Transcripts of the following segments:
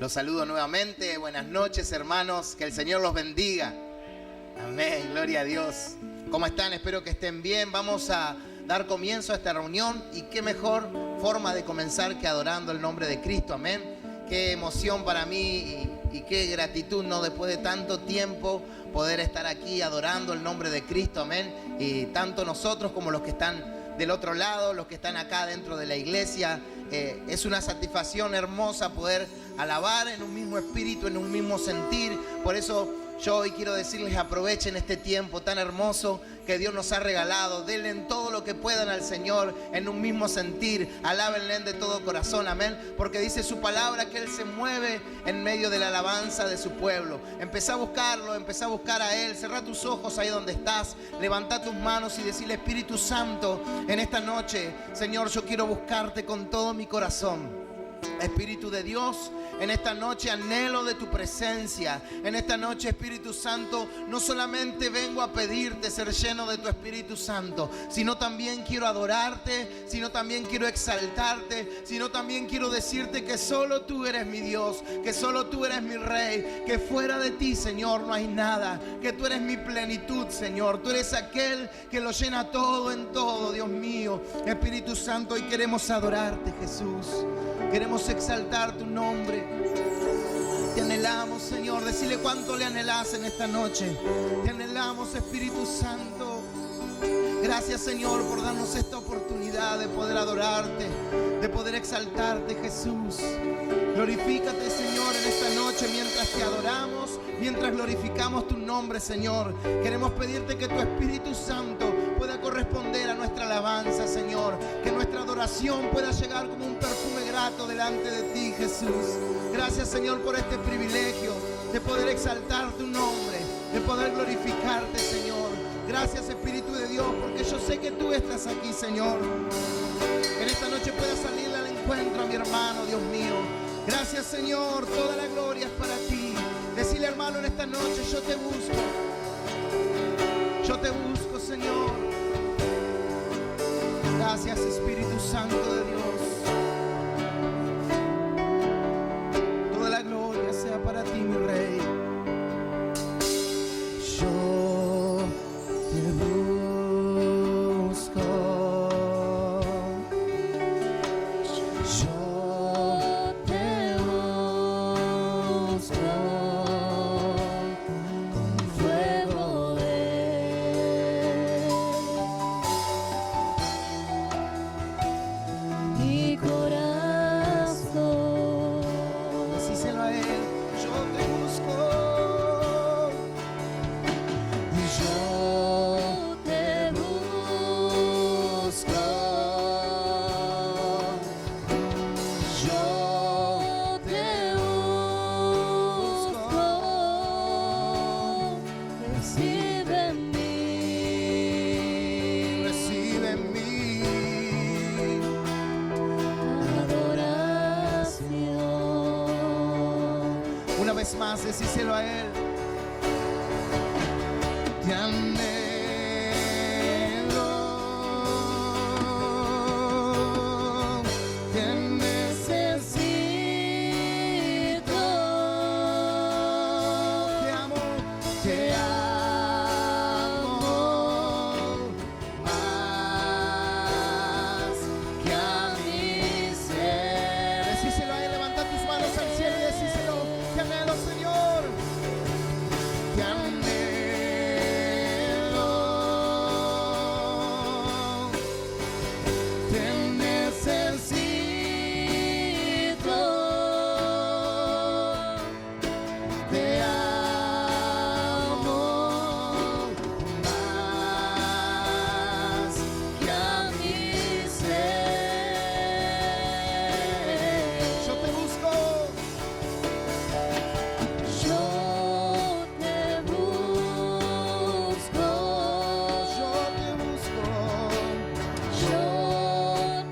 Los saludo nuevamente. Buenas noches, hermanos. Que el Señor los bendiga. Amén. Gloria a Dios. ¿Cómo están? Espero que estén bien. Vamos a dar comienzo a esta reunión. Y qué mejor forma de comenzar que adorando el nombre de Cristo. Amén. Qué emoción para mí y qué gratitud, ¿no? Después de tanto tiempo poder estar aquí adorando el nombre de Cristo. Amén. Y tanto nosotros como los que están del otro lado, los que están acá dentro de la iglesia. Es una satisfacción hermosa poder alabar en un mismo espíritu, en un mismo sentir. Por eso yo hoy quiero decirles, aprovechen este tiempo tan hermoso que Dios nos ha regalado. Denle todo lo que puedan al Señor en un mismo sentir. Alábenle de todo corazón, amén. Porque dice su palabra que Él se mueve en medio de la alabanza de su pueblo. Empezá a buscarlo, empezá a buscar a Él. Cerrá tus ojos ahí donde estás. Levantá tus manos y decirle: Espíritu Santo, en esta noche, Señor, yo quiero buscarte con todo mi corazón. Espíritu de Dios, en esta noche anhelo de tu presencia. En esta noche, Espíritu Santo, no solamente vengo a pedirte ser lleno de tu Espíritu Santo, sino también quiero adorarte, sino también quiero exaltarte, sino también quiero decirte que solo tú eres mi Dios, que solo tú eres mi Rey, que fuera de ti, Señor, no hay nada, que tú eres mi plenitud, Señor. Tú eres aquel que lo llena todo en todo, Dios mío. Espíritu Santo, hoy queremos adorarte, Jesús. Queremos exaltar tu nombre. Te anhelamos, Señor. Decirle cuánto le anhelas en esta noche. Te anhelamos, Espíritu Santo. Gracias, Señor, por darnos esta oportunidad de poder adorarte, de poder exaltarte, Jesús. Glorifícate, Señor, en esta noche mientras te adoramos, mientras glorificamos tu nombre, Señor. Queremos pedirte que tu Espíritu Santo pueda corresponder a nuestra alabanza, Señor. Que nuestra adoración pueda llegar como un perfume grato delante de ti, Jesús. Gracias, Señor, por este privilegio de poder exaltar tu nombre, de poder glorificarte, Señor. Gracias, Espíritu de Dios, porque yo sé que tú estás aquí, Señor. Que en esta noche pueda salirle al encuentro a mi hermano, Dios mío. Gracias, Señor, toda la gloria es para ti. Decirle, hermano, en esta noche: yo te busco. Yo te busco, Señor. Gracias, Espíritu Santo de Dios. Toda la gloria sea para ti, mi Rey. Yo te busco. Yo te busco. Con fuego de mi corazón. Decíselo a Él: yo te busco. Yo te busco. Yo te busco. Recibe en mí. Recibe en mí. Adoración. Una vez más, decíselo a Él. Te anhelo, te necesito, te amo más que a mi ser. Decíselo a Él, levanta tus manos al cielo y decíselo: te anhelo, Señor. Te anhelo. Yo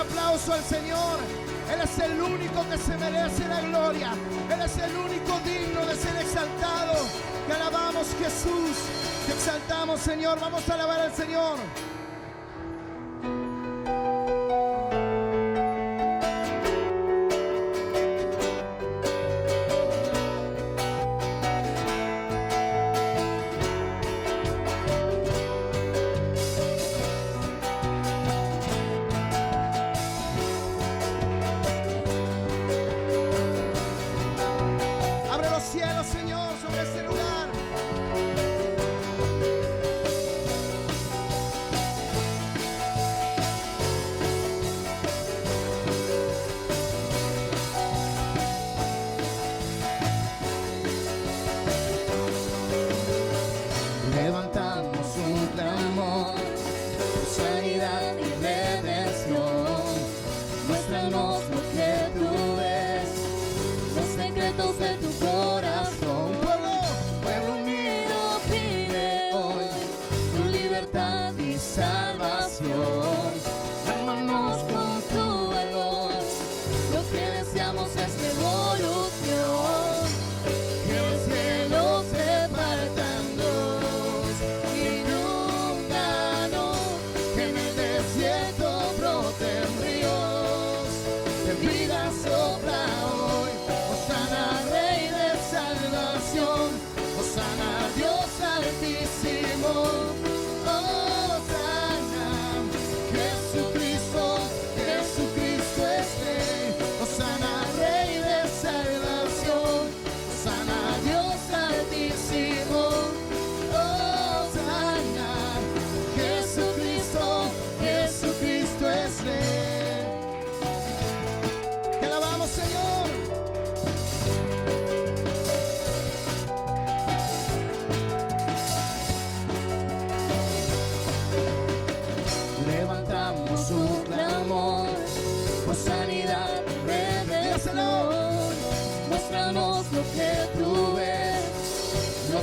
aplauso al Señor. Él es el único que se merece la gloria. Él es el único digno de ser exaltado. Te alabamos, Jesús. Te exaltamos, Señor. Vamos a alabar al Señor.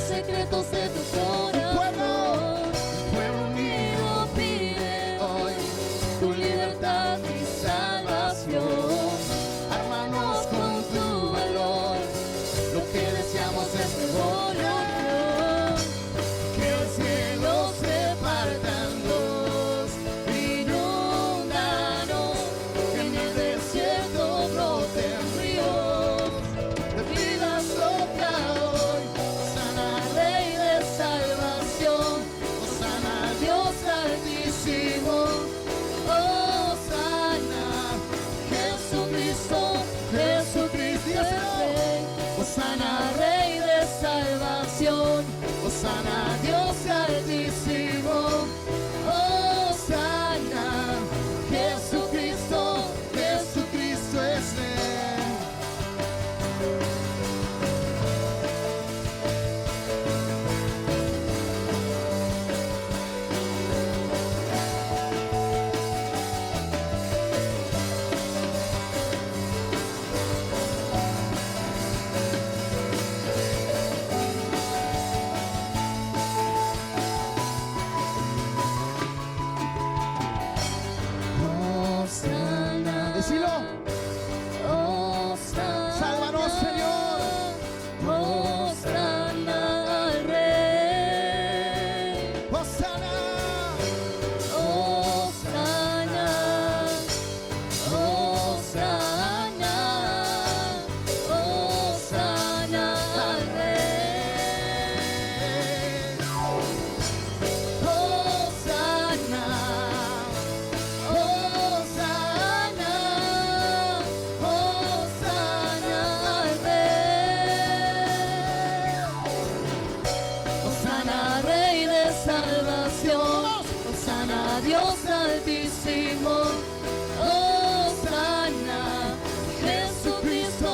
secretos de tu corazón. El pueblo unido pide hoy tu libertad y salvación. Ármanos con tu valor, lo que deseamos es revolución. Que el cielo se parta en dos, inúndanos, que en el desierto broten ríos de vida sopla hoy. Hosana, Rey de salvación, Hosana, Dios altísimo, Hosana, Jesucristo, Jesucristo es Rey. Hosana, Rey de salvación, Hosana, Dios altísimo, Hosana, Jesucristo, Jesucristo es Rey. Hosana, Decilo. Hosana, Sálvanos, Señor. Hosana al Rey. Hosana. Hosana, Hosana, Hosana al Rey. Hosana, Hosana, Hosana al Rey. Hosana, Rey de salvación, Hosana, Dios altísimo, Hosana, Jesucristo,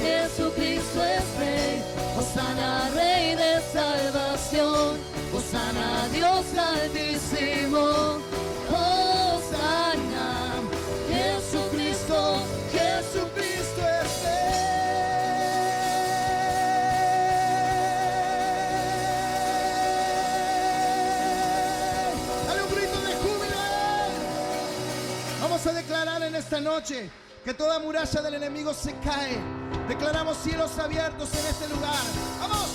Jesucristo es Rey. Hosana, Rey de salvación, Hosana, Dios altísimo, Hosana, Jesucristo, Jesucristo es Rey. Dale un grito de júbilo a Él. esta noche que toda muralla del enemigo se cae. Declaramos cielos abiertos en este lugar. ¡Vamos!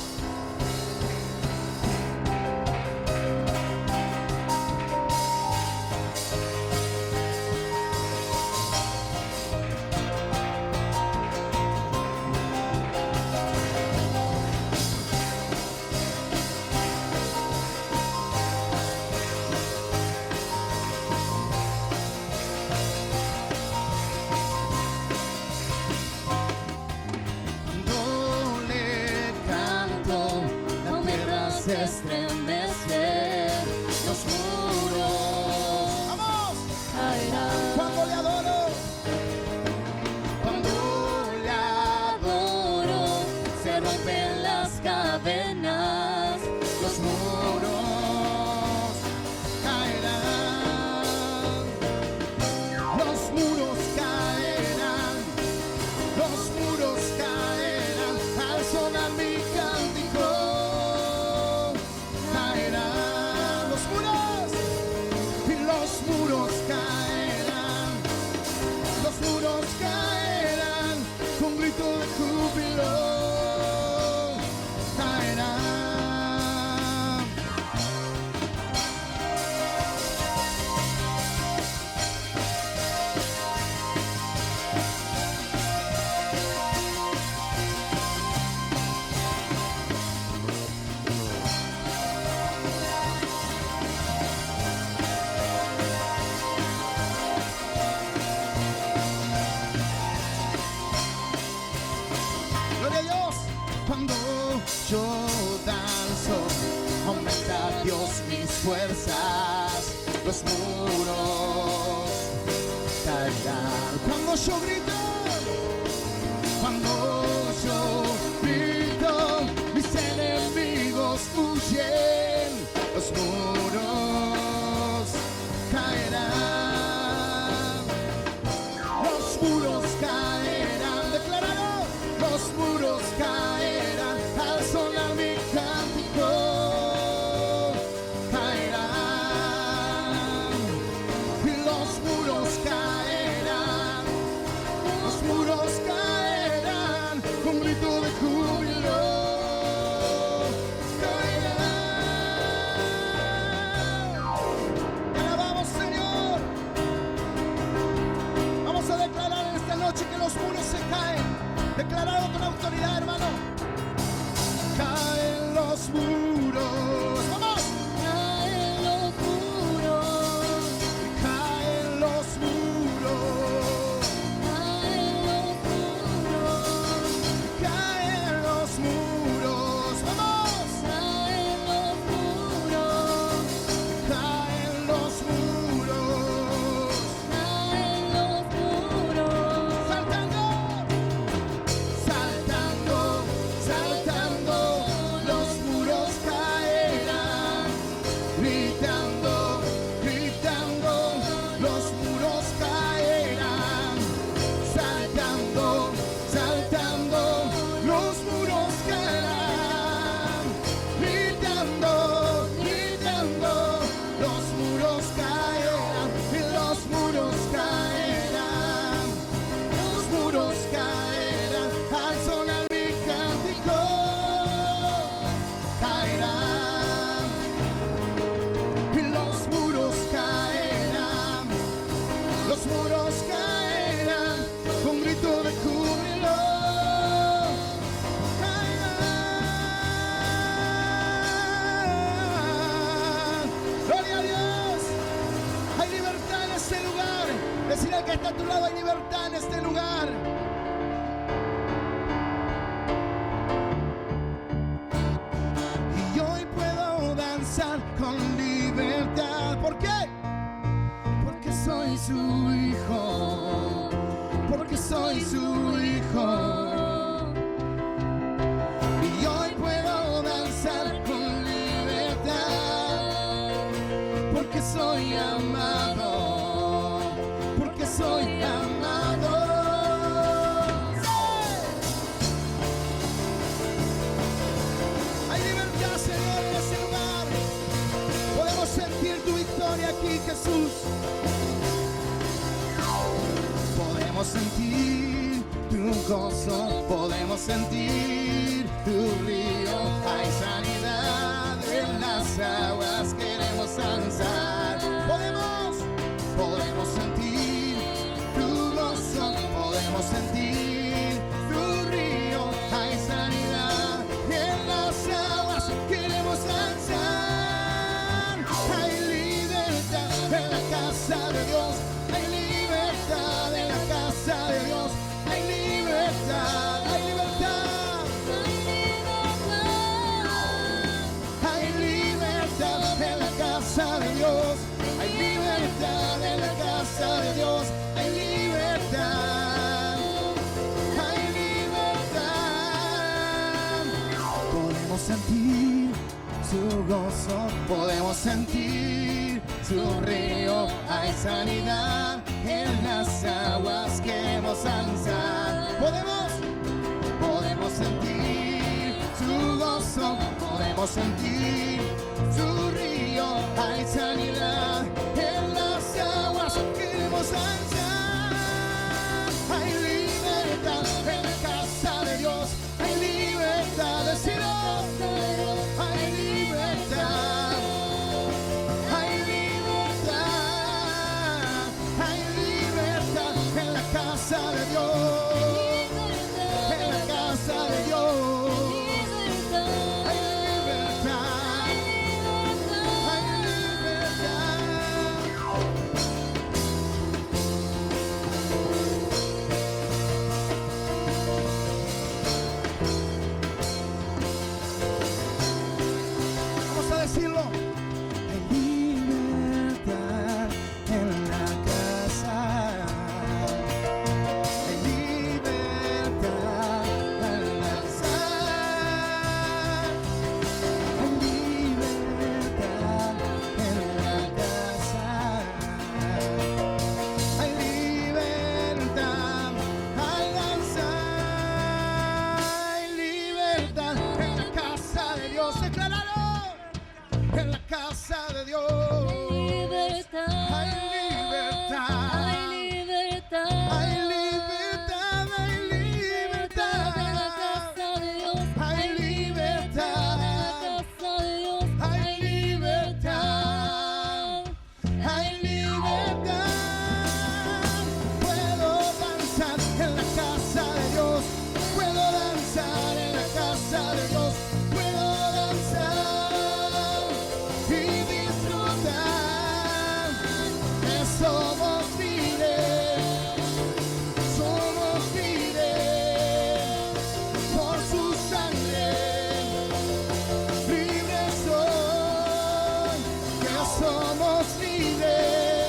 Estremecer los muros. ¡Vamos! Caerán. Cuando le adoro, Cuando le adoro, se rompen las cadenas, los muros. caerán. Los muros caerán. Los muros caerán. Al sonar mi cántico. Caerán los muros. Y los muros caerán. Los muros caerán. Con grito de júbilo. Caerán. Gloria a Dios. Cuando yo danzo, aumenta Dios mis fuerzas. Los muros caerán. Cuando yo grito, mis enemigos huyen. Los muros caerán. Los muros caerán. Declarado. Los muros caerán al sonar mi cántico. Caerán. Y los muros caerán. Los muros caerán con grito de júbilo. Caerán. Te alabamos, Señor. Vamos a declarar en esta noche que los muros se caen. Declarado con autoridad, hermano. Caen los muros. ¡Vamos! Caen los muros. Caen los muros. Caen los muros. Caen los muros. ¡Vamos! Caen los muros. Caen los muros. Caen los muros. Saltando. Saltando. Saltando. Los muros caerán. Gritando. Gritando. Los muros caerán. Saltando. Saltando. Los muros caerán. Gritando. Gritando. Los muros caerán. Y los muros caerán. Los muros caerán. Al sonar mi cántico. Caerán. Y los muros caerán. Los muros caerán con grito de júbilo. Caerán. Gloria a Dios. Hay libertad en este lugar. Decir al que está a tu lado, hay libertad en este lugar. Y hoy puedo danzar con libertad. ¿Por qué? Porque soy su hijo. Porque soy su hijo. Y hoy puedo danzar con libertad. Porque soy amado. Porque soy amado. Hay libertad, Señor, en este lugar. Podemos sentir tu victoria aquí, Jesús. podemos sentir tu gozo, podemos sentir tu río. Hay sanidad en las aguas, queremos alzar. Podemos sentir tu gozo, podemos sentir tu río. Hay sanidad en las aguas, queremos alzar. Hay libertad en la casa de Dios. Hay libertad en la casa de Dios. Hay libertad, hay libertad. Hay libertad en la casa de Dios. Hay libertad en la casa de Dios. Hay libertad. Hay libertad. Podemos sentir su gozo, podemos sentir su río. Hay sanidad en las aguas, queremos alzar. Podemos sentir su gozo, podemos sentir su río. Hay sanidad en las aguas, queremos alzar. Hay libertad en la casa de Dios. Hay libertad, decirlo. Hay libertad. Hay libertad. Hay libertad en la casa de Dios. En la casa de Dios. Hay libertad. Hay libertad. Vamos a decirlo. Hay libertad en la casa. Hay libertad al alzar. Hay libertad en la casa. Hay libertad al alzar. Hay libertad en la casa de Dios. Decláralo. En la casa de Dios. Libertad. Hay libertad. Hay libertad. Hay libertad. Hay libertad. En la casa de Dios. Hay libertad. En la casa de Dios. Hay libertad. Hay libertad. Puedo danzar en la casa de Dios. Puedo danzar en la casa de Dios. Puedo danzar y disfrutar. Que somos libres. Somos libres por su sangre. Libres soy. Que somos libres.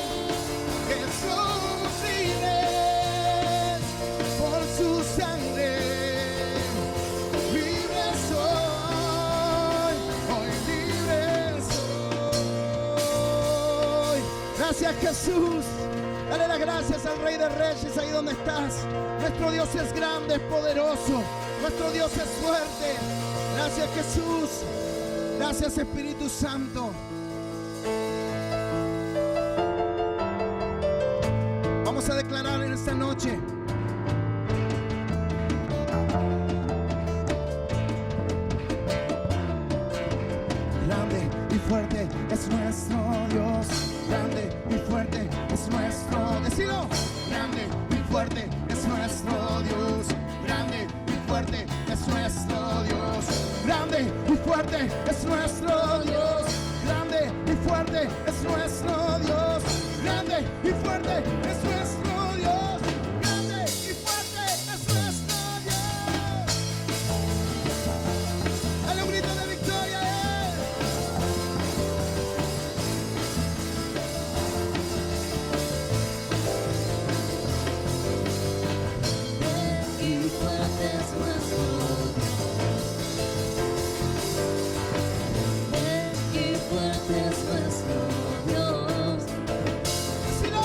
Que somos libres por su sangre. Libres soy. Hoy libres soy. Gracias, Jesús. Dale las gracias al Rey de Reyes ahí donde estás. Nuestro Dios es grande, es poderoso. Nuestro Dios es fuerte. Gracias, Jesús. Gracias, Espíritu Santo. Vamos a declarar en esta noche. Grande y fuerte es nuestro Dios. Grande y fuerte es nuestro. Decilo. Grande y fuerte es nuestro Dios. Grande y fuerte es nuestro Dios. Grande y fuerte es nuestro Dios. Grande y fuerte es nuestro Dios. Grande y fuerte es nuestro Dios. Grande y fuerte es nuestro Dios. Dale un grito de victoria a Él. Y fuerte es nuestro Dios. Y fuerte es nuestro Dios. Decilo.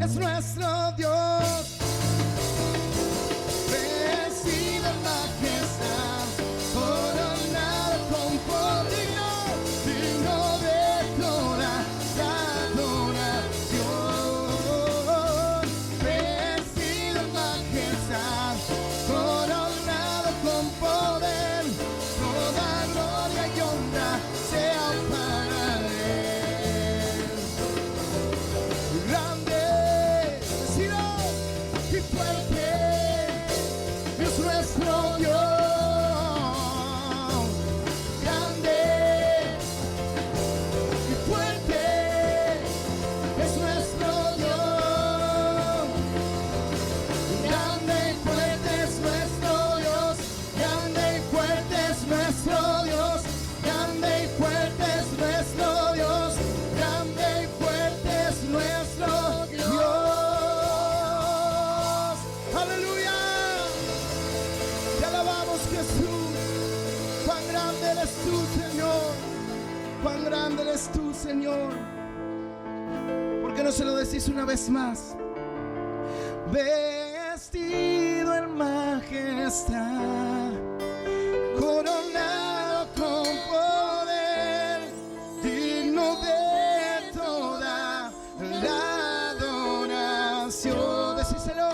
es nuestro Dios. Vestido en majestad, coronado con poder, digno de toda la adoración. Vestido en majestad, coronado con poder, toda gloria y honra sea para Él. Grande, vestido y fuerte es nuestro Dios. Grande y fuerte es nuestro Dios. Grande y fuerte es nuestro Dios. Grande y fuerte es nuestro Dios. Grande y fuerte es nuestro Dios. Grande y fuerte es nuestro Dios. Aleluya. Te alabamos, Jesús. Cuán grande eres tú, Señor. Cuán grande eres tú, Señor. ¿Por qué no se lo decís una vez más? Vestido en majestad, coronado con poder, digno de toda la adoración. Decíselo.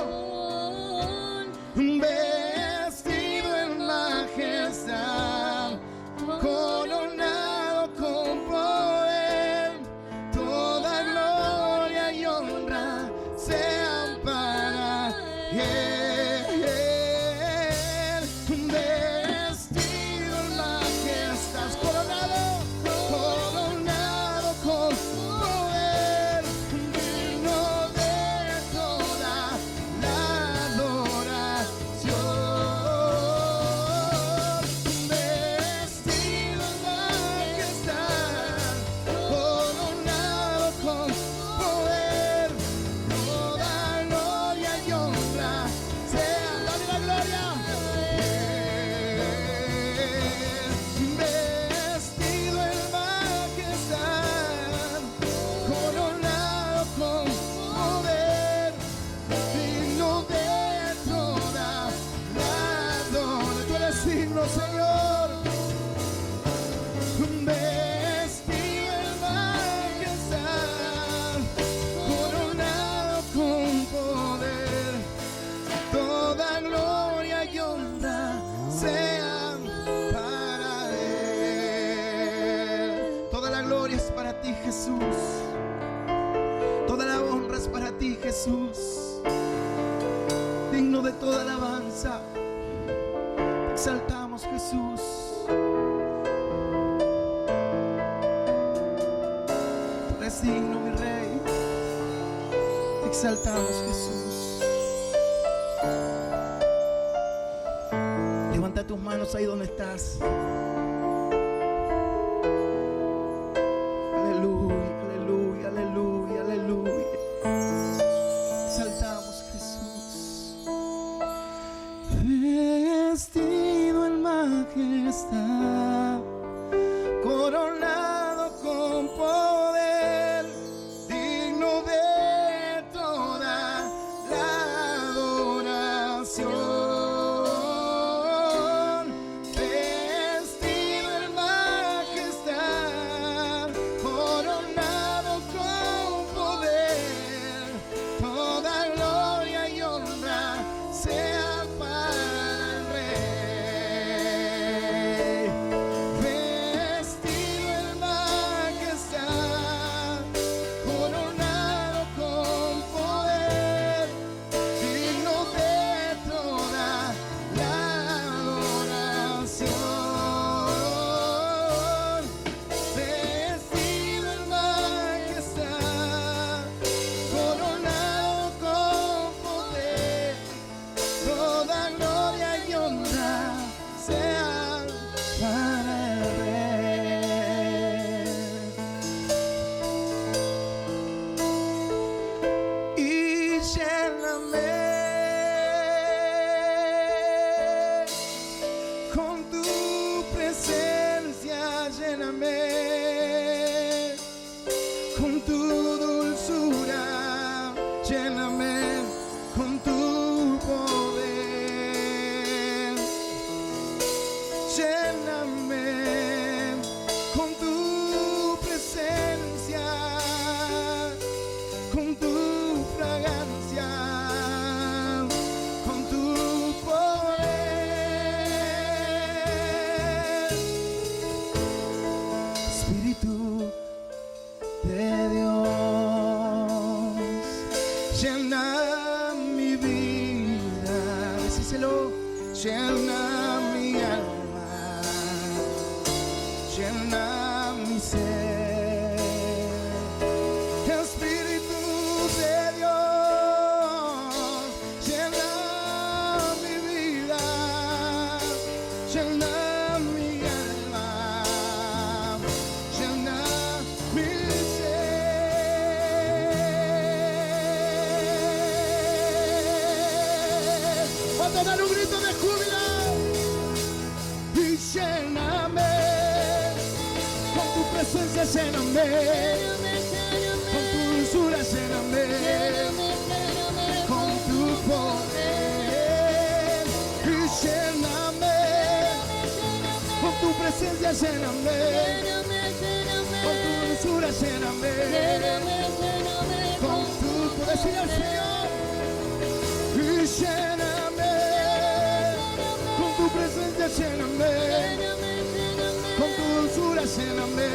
Vestido en majestad, coronado con poder, toda gloria y honra sean para Él. Vestido en majestad, coronado con poder, digno de toda la adoración. Vestido en majestad, coronado con poder, toda gloria y honra sea. Dale la gloria. Vestido en majestad, coronado con poder, digno de toda la adoración. Tú eres digno, Señor. Vestido en majestad, coronado con poder, toda gloria y honra sean para Él. Toda la gloria es para ti, Jesús. Toda la honra es para ti, Jesús. Digno de toda alabanza. Te exaltamos, Jesús. Tú eres digno, mi Rey. Te exaltamos, Jesús. Levanta tus manos ahí donde estás. Aleluya, aleluya, aleluya, aleluya. Exaltamos, Jesús. Vestido en majestad, coronado con poder, digno de toda la adoración. Vestido en majestad, coronado con poder, toda gloria y honra sea para el Rey. Vestido en majestad, coronado con poder, digno de toda la adoración. Vestido en majestad, coronado con poder, toda gloria y honra sean para el Rey. Y lléname con tu presencia, lléname con tu dulzura, lléname lléname con tu presencia, con tu fragancia, con tu poder. Espíritu de Dios, llena mi vida, decíselo, llena mi alma, llena mi ser. Espíritu de Dios, llena mi vida, llena mi alma, llena mi ser. Vamos a dar un grito de júbilo y lléname con tu presencia, lléname con tu dulzura, lléname con tu poder y lléname con tu presencia, lléname con tu dulzura, lléname con tu poder. Decirle al Señor y lléname con tu presencia, lléname con tu dulzura, lléname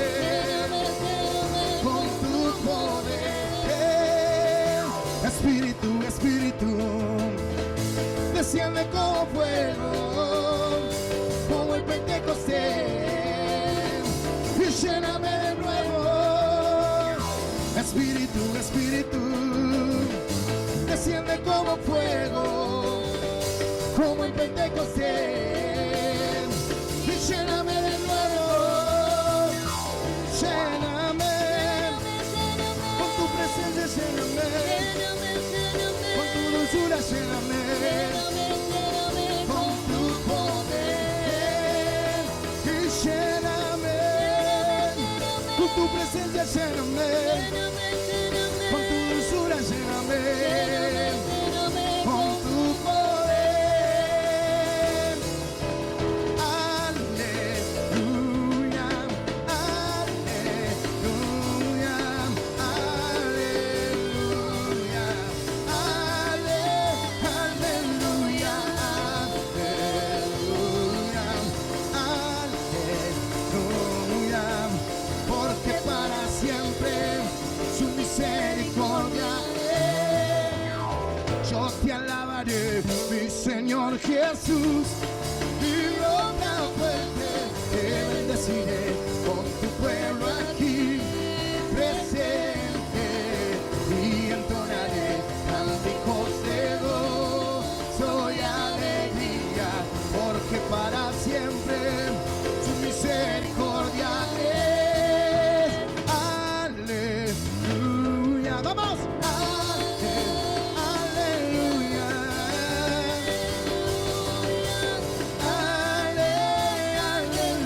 con tu poder. Espíritu, Espíritu, desciende como fuego, como el Pentecostés, y lléname de nuevo. Espíritu, Espíritu, desciende como fuego, como el Pentecostés, y lléname de nuevo. Lléname con tu presencia, lléname con tu dulzura, lléname con tu poder y lléname con tu presencia, lléname con tu dulzura, lléname con tu poder. Aleluya, aleluya, aleluya, aleluya, aleluya, porque para siempre su misericordia es. Yo te alabaré, mi Señor Jesús, mi roca fuerte, te bendeciré con tu pueblo aquí presente y entonaré cánticos de gozo y alegría, porque para siempre su misericordia es. Aleluya, vamos. Aleluya, aleluya,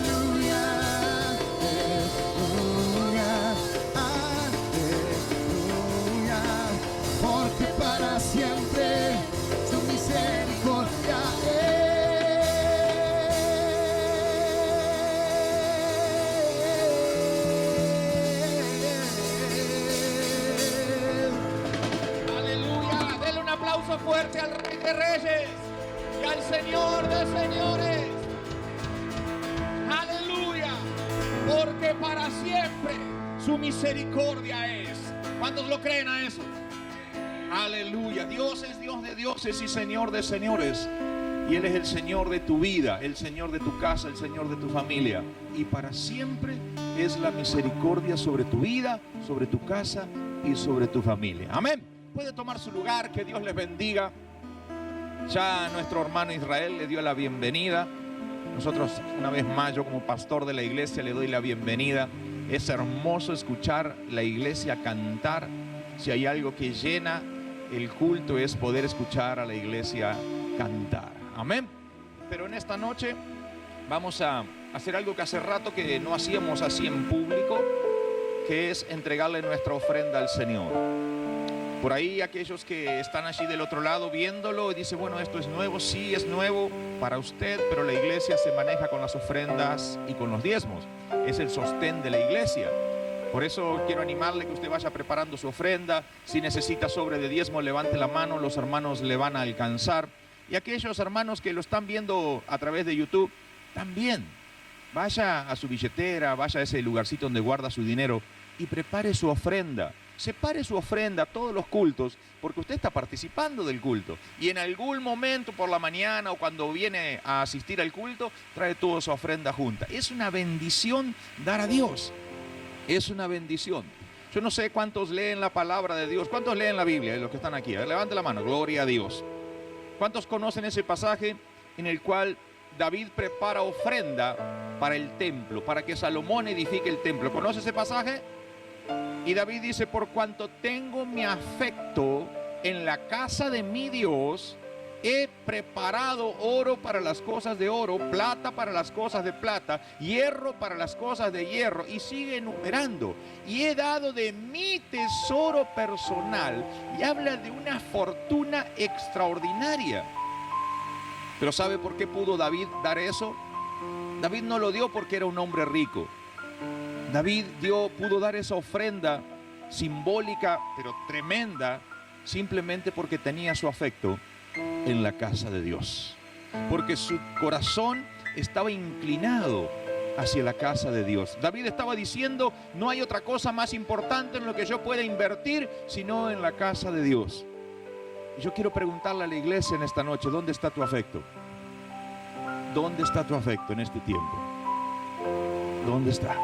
aleluya, aleluya, porque para siempre su misericordia es. Aleluya, denle un aplauso fuerte al Rey de Reyes y al Señor de Señores. Aleluya, porque para siempre su misericordia es. ¿Cuántos lo creen a eso? Aleluya, Dios es Dios de dioses y Señor de señores. Y Él es el Señor de tu vida, el Señor de tu casa, el Señor de tu familia. Y para siempre es la misericordia sobre tu vida, sobre tu casa y sobre tu familia. Amén. Puede tomar su lugar, que Dios les bendiga. Ya nuestro hermano Israel le dio la bienvenida. Nosotros, una vez más, yo como pastor de la iglesia le doy la bienvenida. Es hermoso escuchar la iglesia cantar. Si hay algo que llena el culto es poder escuchar a la iglesia cantar. Amén. Pero en esta noche vamos a hacer algo que hace rato que no hacíamos así en público, que es entregarle nuestra ofrenda al Señor. Por ahí aquellos que están allí del otro lado viéndolo y dicen, bueno, esto es nuevo, sí es nuevo para usted, pero la iglesia se maneja con las ofrendas y con los diezmos. Es el sostén de la iglesia. Por eso quiero animarle que usted vaya preparando su ofrenda. Si necesita sobre de diezmo, levante la mano, los hermanos le van a alcanzar. Y aquellos hermanos que lo están viendo a través de YouTube, también vaya a su billetera, vaya a ese lugarcito donde guarda su dinero y prepare su ofrenda. Separe su ofrenda a todos los cultos, porque usted está participando del culto. Y en algún momento por la mañana o cuando viene a asistir al culto, trae toda su ofrenda junta. Es una bendición dar a Dios. Es una bendición. Yo no sé cuántos leen la palabra de Dios. ¿Cuántos leen la Biblia de los que están aquí? A ver, levante la mano. Gloria a Dios. ¿Cuántos conocen ese pasaje en el cual David prepara ofrenda para el templo, para que Salomón edifique el templo? ¿Conoce ese pasaje? Y David dice, por cuanto tengo mi afecto en la casa de mi Dios, he preparado oro para las cosas de oro, plata para las cosas de plata, hierro para las cosas de hierro. Y sigue enumerando. Y he dado de mi tesoro personal. Y habla de una fortuna extraordinaria. Pero ¿sabe por qué pudo David dar eso? David no lo dio porque era un hombre rico. David pudo dar esa ofrenda simbólica, pero tremenda, simplemente porque tenía su afecto en la casa de Dios. Porque su corazón estaba inclinado hacia la casa de Dios. David estaba diciendo, no hay otra cosa más importante en lo que yo pueda invertir, sino en la casa de Dios. Y yo quiero preguntarle a la iglesia en esta noche, ¿dónde está tu afecto? ¿Dónde está tu afecto en este tiempo? ¿Dónde está?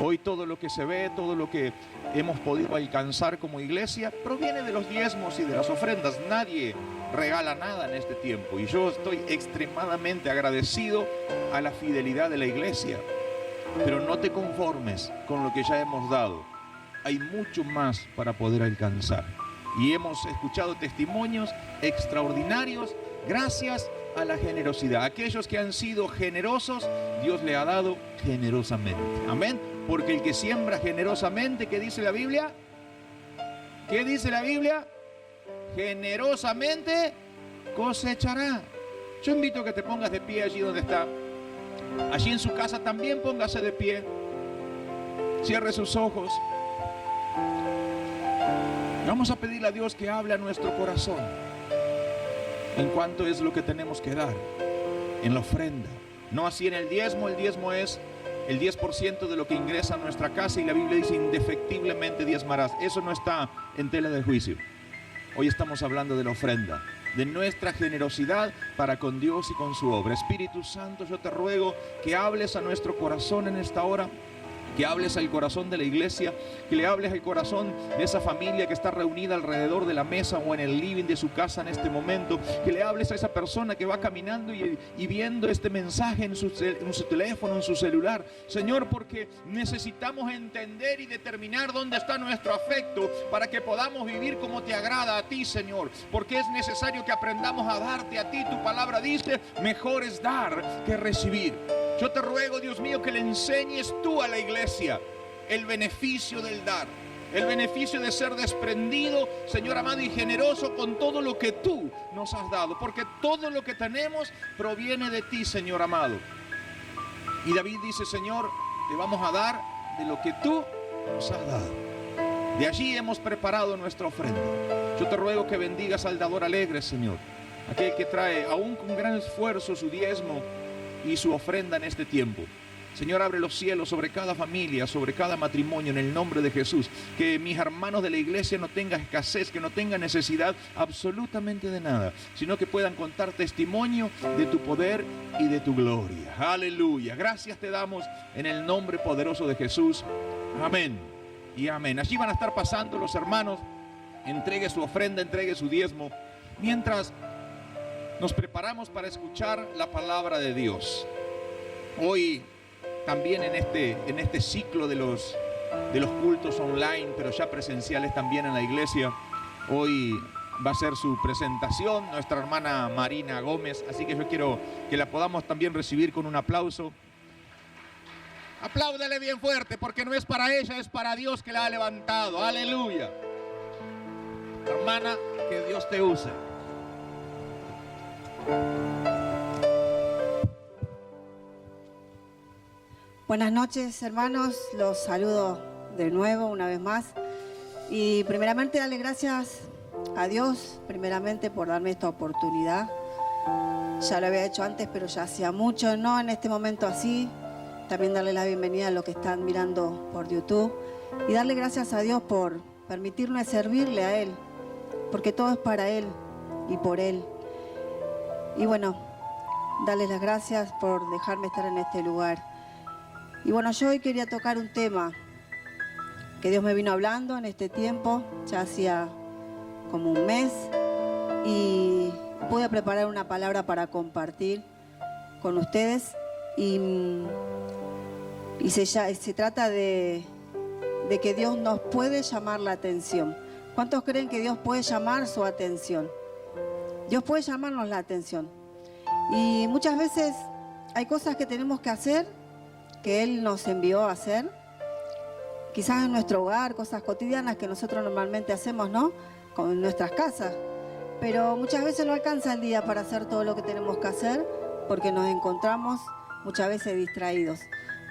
Hoy todo lo que se ve, todo lo que hemos podido alcanzar como iglesia, proviene de los diezmos y de las ofrendas. Nadie regala nada en este tiempo. Y yo estoy extremadamente agradecido a la fidelidad de la iglesia. Pero no te conformes con lo que ya hemos dado. Hay mucho más para poder alcanzar. Y hemos escuchado testimonios extraordinarios gracias a la generosidad. Aquellos que han sido generosos, Dios le ha dado generosamente. Amén. Porque el que siembra generosamente, ¿qué dice la Biblia? ¿Qué dice la Biblia? Generosamente cosechará. Yo invito a que te pongas de pie allí donde está. Allí en su casa también póngase de pie. Cierre sus ojos. Vamos a pedirle a Dios que hable a nuestro corazón en cuanto es lo que tenemos que dar en la ofrenda. No así en el diezmo es el 10% de lo que ingresa a nuestra casa y la Biblia dice indefectiblemente diezmarás. Eso no está en tela de juicio. Hoy estamos hablando de la ofrenda, de nuestra generosidad para con Dios y con su obra. Espíritu Santo, yo te ruego que hables a nuestro corazón en esta hora, que hables al corazón de la iglesia, que le hables al corazón de esa familia que está reunida alrededor de la mesa o en el living de su casa en este momento, que le hables a esa persona que va caminando y viendo este mensaje en su teléfono, en su celular. Señor, porque necesitamos entender y determinar dónde está nuestro afecto para que podamos vivir como te agrada a ti, Señor, porque es necesario que aprendamos a darte a ti. Tu palabra dice, mejor es dar que recibir. Yo te ruego, Dios mío, que le enseñes tú a la iglesia el beneficio del dar, el beneficio de ser desprendido, Señor amado, y generoso con todo lo que tú nos has dado, porque todo lo que tenemos proviene de ti, Señor amado. Y David dice, Señor, te vamos a dar de lo que tú nos has dado. De allí hemos preparado nuestra ofrenda. Yo te ruego que bendigas al dador alegre, Señor, aquel que trae aún con gran esfuerzo su diezmo y su ofrenda en este tiempo. Señor, abre los cielos sobre cada familia, sobre cada matrimonio, en el nombre de Jesús. Que mis hermanos de la iglesia no tengan escasez, que no tengan necesidad absolutamente de nada, sino que puedan contar testimonio de tu poder y de tu gloria. Aleluya. Gracias te damos en el nombre poderoso de Jesús. Amén y amén. Allí van a estar pasando los hermanos. Entregue su ofrenda, entregue su diezmo, mientras nos preparamos para escuchar la palabra de Dios. Hoy también en este ciclo de los cultos online, pero ya presenciales también en la iglesia, hoy va a ser su presentación nuestra hermana Marina Gómez, así que yo quiero que la podamos también recibir con un aplauso. Apláudale bien fuerte, porque no es para ella, es para Dios que la ha levantado. Aleluya. Hermana, que Dios te use. Buenas noches, hermanos. Los saludo de nuevo, una vez más. Y primeramente darle gracias a Dios, primeramente por darme esta oportunidad. Ya lo había hecho antes, pero ya hacía mucho, no en este momento así. También darle la bienvenida a los que están mirando por YouTube. Y darle gracias a Dios por permitirme servirle a Él, porque todo es para Él y por Él. Y bueno, darles las gracias por dejarme estar en este lugar. Y bueno, yo hoy quería tocar un tema que Dios me vino hablando en este tiempo, ya hacía como un mes, y pude preparar una palabra para compartir con ustedes. Y se trata de que Dios nos puede llamar la atención. ¿Cuántos creen que Dios puede llamar su atención? Dios puede llamarnos la atención. Y muchas veces hay cosas que tenemos que hacer, que Él nos envió a hacer, quizás en nuestro hogar, cosas cotidianas que nosotros normalmente hacemos, ¿no? Como en nuestras casas. Pero muchas veces no alcanza el día para hacer todo lo que tenemos que hacer, porque nos encontramos muchas veces distraídos.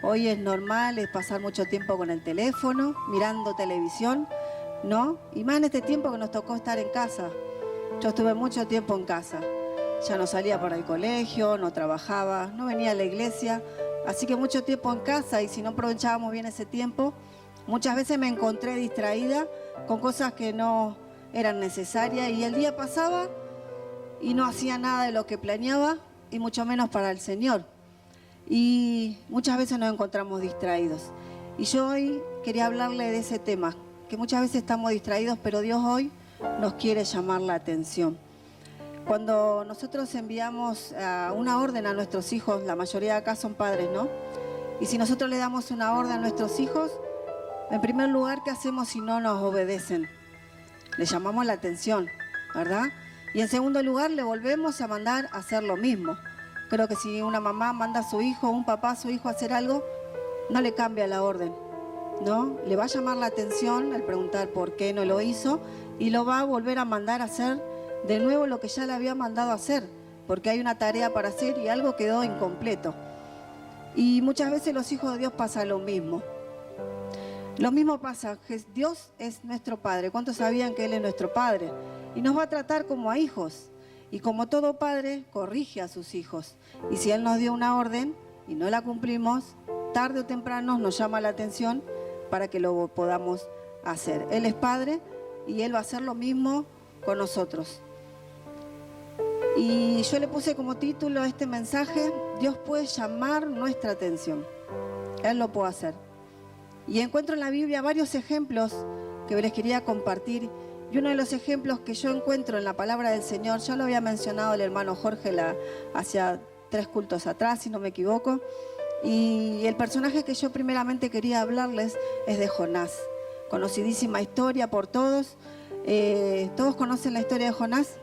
Hoy es normal pasar mucho tiempo con el teléfono, mirando televisión, ¿no? Y más en este tiempo que nos tocó estar en casa. Yo estuve mucho tiempo en casa. Ya no salía para el colegio, no trabajaba, no venía a la iglesia. Así que mucho tiempo en casa, y si no aprovechábamos bien ese tiempo, muchas veces me encontré distraída con cosas que no eran necesarias, y el día pasaba y no hacía nada de lo que planeaba, y mucho menos para el Señor. Y muchas veces nos encontramos distraídos. Y yo hoy quería hablarle de ese tema, que muchas veces estamos distraídos, pero Dios hoy nos quiere llamar la atención. Cuando nosotros enviamos una orden a nuestros hijos, la mayoría de acá son padres, ¿no? Y si nosotros le damos una orden a nuestros hijos, en primer lugar, ¿qué hacemos si no nos obedecen? Le llamamos la atención, ¿verdad? Y en segundo lugar, le volvemos a mandar a hacer lo mismo. Creo que si una mamá manda a su hijo, un papá a su hijo a hacer algo, no le cambia la orden, ¿no? Le va a llamar la atención el preguntar por qué no lo hizo, y lo va a volver a mandar a hacer de nuevo lo que ya le había mandado a hacer, porque hay una tarea para hacer y algo quedó incompleto. Y muchas veces los hijos de Dios pasa lo mismo. Lo mismo pasa, que Dios es nuestro Padre. ¿Cuántos sabían que Él es nuestro Padre? Y nos va a tratar como a hijos. Y como todo padre, corrige a sus hijos. Y si Él nos dio una orden y no la cumplimos, tarde o temprano nos llama la atención para que lo podamos hacer. Él es Padre y Él va a hacer lo mismo con nosotros. Y yo le puse como título a este mensaje: Dios puede llamar nuestra atención. Él lo puede hacer. Y encuentro en la Biblia varios ejemplos que les quería compartir. Y uno de los ejemplos que yo encuentro en la palabra del Señor, ya lo había mencionado el hermano Jorge hacia 3 cultos atrás, si no me equivoco. Y el personaje que yo primeramente quería hablarles es de Jonás. Conocidísima historia por todos. ¿Todos conocen la historia de Jonás?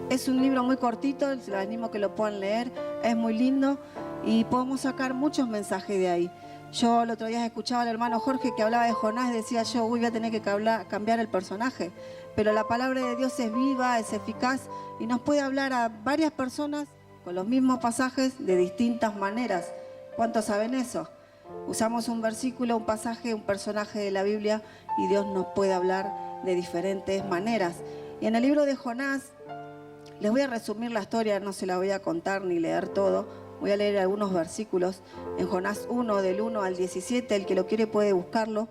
Es un libro muy cortito, les animo a que lo puedan leer. Es muy lindo y podemos sacar muchos mensajes de ahí. Yo el otro día escuchaba al hermano Jorge que hablaba de Jonás y decía yo, voy a tener que cambiar el personaje. Pero la palabra de Dios es viva, es eficaz y nos puede hablar a varias personas con los mismos pasajes de distintas maneras. ¿Cuántos saben eso? Usamos un versículo, un pasaje, un personaje de la Biblia y Dios nos puede hablar de diferentes maneras. Y en el libro de Jonás, les voy a resumir la historia, no se la voy a contar ni leer todo. Voy a leer algunos versículos en Jonás 1, del 1 al 17. El que lo quiere puede buscarlo,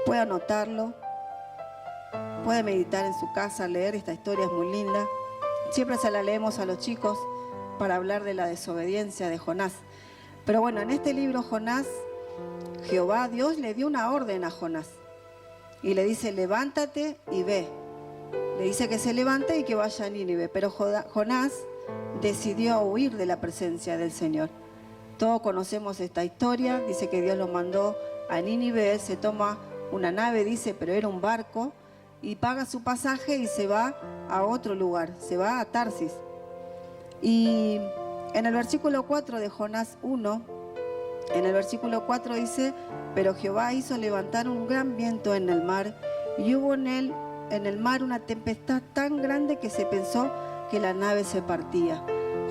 puede anotarlo, puede meditar en su casa, leer. Esta historia es muy linda. Siempre se la leemos a los chicos para hablar de la desobediencia de Jonás. Pero bueno, en este libro Jonás, Jehová, Dios le dio una orden a Jonás. Y le dice, levántate y ve. Le dice que se levante y que vaya a Nínive. Pero Jonás decidió huir de la presencia del Señor. Todos conocemos esta historia. Dice que Dios lo mandó a Nínive. Él se toma una nave, dice, pero era un barco, y paga su pasaje y se va a otro lugar. Se va a Tarsis. Y en el versículo 4 de Jonás 1, en el versículo 4 dice, pero Jehová hizo levantar un gran viento en el mar, y hubo en él en el mar una tempestad tan grande que se pensó que la nave se partía.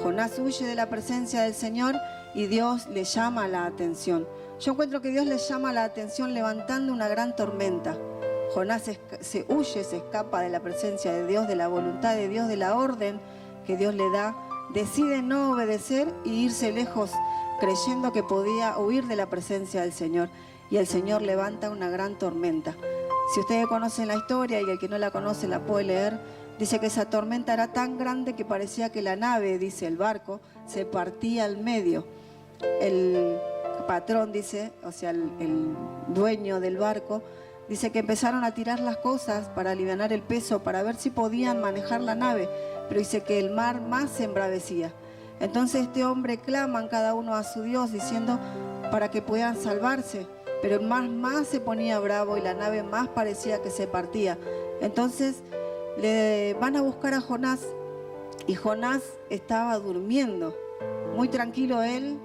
Jonás huye de la presencia del Señor y Dios le llama la atención. Yo encuentro que Dios le llama la atención levantando una gran tormenta. Jonás se huye, se escapa de la presencia de Dios, de la voluntad de Dios, de la orden que Dios le da. Decide no obedecer y irse lejos, creyendo que podía huir de la presencia del Señor. Y el Señor levanta una gran tormenta. Si ustedes conocen la historia y el que no la conoce la puede leer, dice que esa tormenta era tan grande que parecía que la nave, dice el barco, se partía al medio. El patrón dice, o sea, el dueño del barco, dice que empezaron a tirar las cosas para alivianar el peso, para ver si podían manejar la nave, pero dice que el mar más se embravecía. Entonces este hombre claman cada uno a su Dios diciendo para que puedan salvarse, pero el mar más se ponía bravo y la nave más parecía que se partía. Entonces le van a buscar a Jonás y Jonás estaba durmiendo, muy tranquilo él,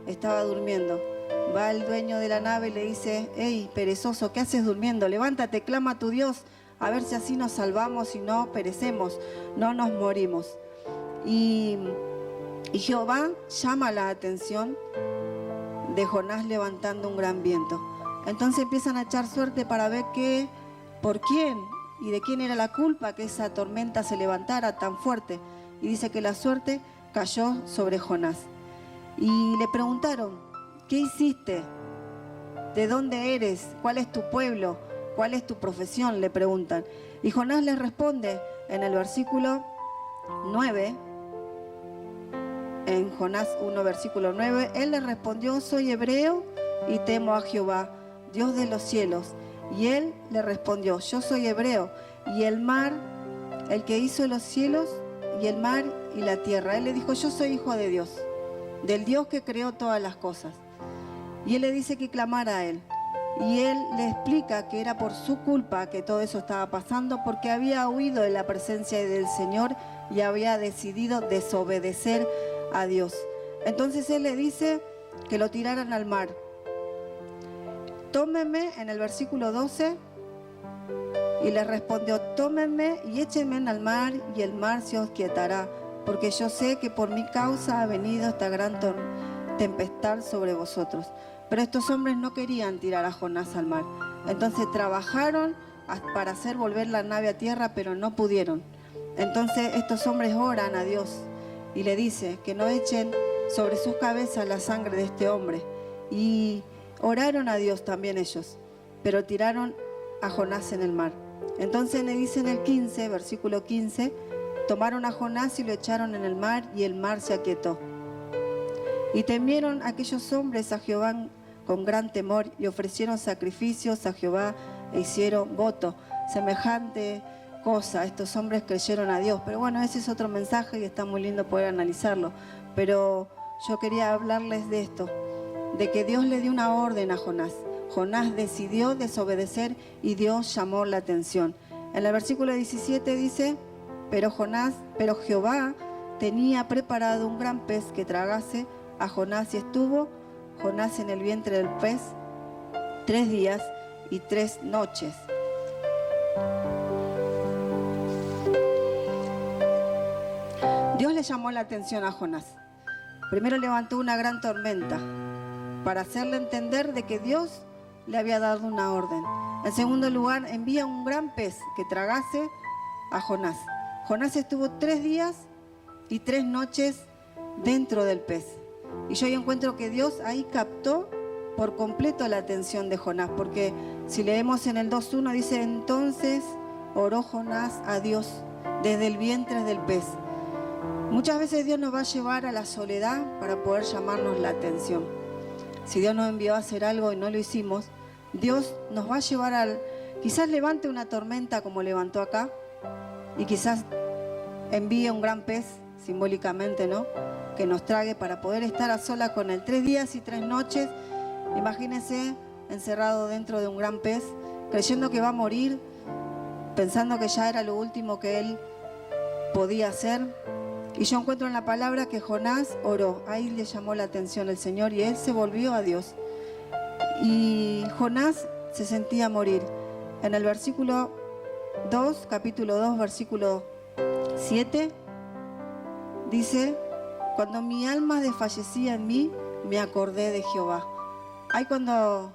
estaba durmiendo. Va el dueño de la nave y le dice: hey, perezoso, ¿qué haces durmiendo? Levántate, clama a tu Dios, a ver si así nos salvamos y no perecemos, no nos morimos. Y Jehová llama la atención de Jonás levantando un gran viento. Entonces empiezan a echar suerte para ver por quién y de quién era la culpa que esa tormenta se levantara tan fuerte. Y dice que la suerte cayó sobre Jonás. Y le preguntaron: ¿qué hiciste? ¿De dónde eres? ¿Cuál es tu pueblo? ¿Cuál es tu profesión? Le preguntan. Y Jonás les responde en el versículo 9, en Jonás 1, versículo 9, él le respondió: soy hebreo y temo a Jehová, Dios de los cielos. Y él le respondió: yo soy hebreo y el mar, el que hizo los cielos y el mar y la tierra. Él le dijo: yo soy hijo de Dios, del Dios que creó todas las cosas. Y él le dice que clamara a él. Y él le explica que era por su culpa que todo eso estaba pasando, porque había huido de la presencia del Señor y había decidido desobedecer a Dios. Entonces él le dice que lo tiraran al mar. Tómenme, en el versículo 12, y le respondió: tómenme y échenme al mar, y el mar se os quietará, porque yo sé que por mi causa ha venido esta gran tempestad sobre vosotros. Pero estos hombres no querían tirar a Jonás al mar. Entonces trabajaron para hacer volver la nave a tierra, pero no pudieron. Entonces estos hombres oran a Dios y le dice que no echen sobre sus cabezas la sangre de este hombre. Y oraron a Dios también ellos, pero tiraron a Jonás en el mar. Entonces le dice en el 15, versículo 15, tomaron a Jonás y lo echaron en el mar, y el mar se aquietó. Y temieron aquellos hombres a Jehová con gran temor, y ofrecieron sacrificios a Jehová e hicieron voto. Semejante cosa, estos hombres creyeron a Dios. Pero bueno, ese es otro mensaje y está muy lindo poder analizarlo. Pero yo quería hablarles de esto, de que Dios le dio una orden a Jonás. Jonás decidió desobedecer y Dios llamó la atención. En el versículo 17 dice: pero Jehová tenía preparado un gran pez que tragase a Jonás, y estuvo Jonás en el vientre del pez 3 días y 3 noches. Dios le llamó la atención a Jonás. Primero levantó una gran tormenta para hacerle entender de que Dios le había dado una orden. En segundo lugar, envía un gran pez que tragase a Jonás. Jonás estuvo 3 días y 3 noches dentro del pez. Y yo encuentro que Dios ahí captó por completo la atención de Jonás, porque si leemos en el 2.1 dice: entonces oró Jonás a Dios desde el vientre del pez. Muchas veces Dios nos va a llevar a la soledad para poder llamarnos la atención. Si Dios nos envió a hacer algo y no lo hicimos, Dios nos va a llevar quizás levante una tormenta como levantó acá, y quizás envíe un gran pez, simbólicamente, ¿no?, que nos trague para poder estar a solas con él 3 días y 3 noches. Imagínense encerrado dentro de un gran pez, creyendo que va a morir, pensando que ya era lo último que él podía hacer. Y yo encuentro en la palabra que Jonás oró. Ahí le llamó la atención el Señor y él se volvió a Dios. Y Jonás se sentía morir. En el versículo 2, capítulo 2, versículo 7, dice: cuando mi alma desfallecía en mí, me acordé de Jehová. Ahí cuando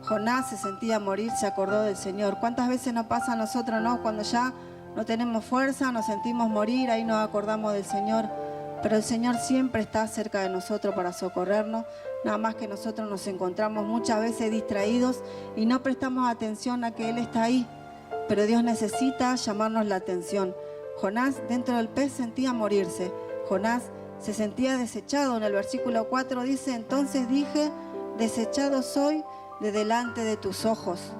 Jonás se sentía morir, se acordó del Señor. ¿Cuántas veces nos pasa a nosotros, no? Cuando ya no tenemos fuerza, nos sentimos morir, ahí nos acordamos del Señor. Pero el Señor siempre está cerca de nosotros para socorrernos. Nada más que nosotros nos encontramos muchas veces distraídos y no prestamos atención a que Él está ahí. Pero Dios necesita llamarnos la atención. Jonás dentro del pez sentía morirse. Jonás se sentía desechado. En el versículo 4 dice: entonces dije, desechado soy de delante de tus ojos.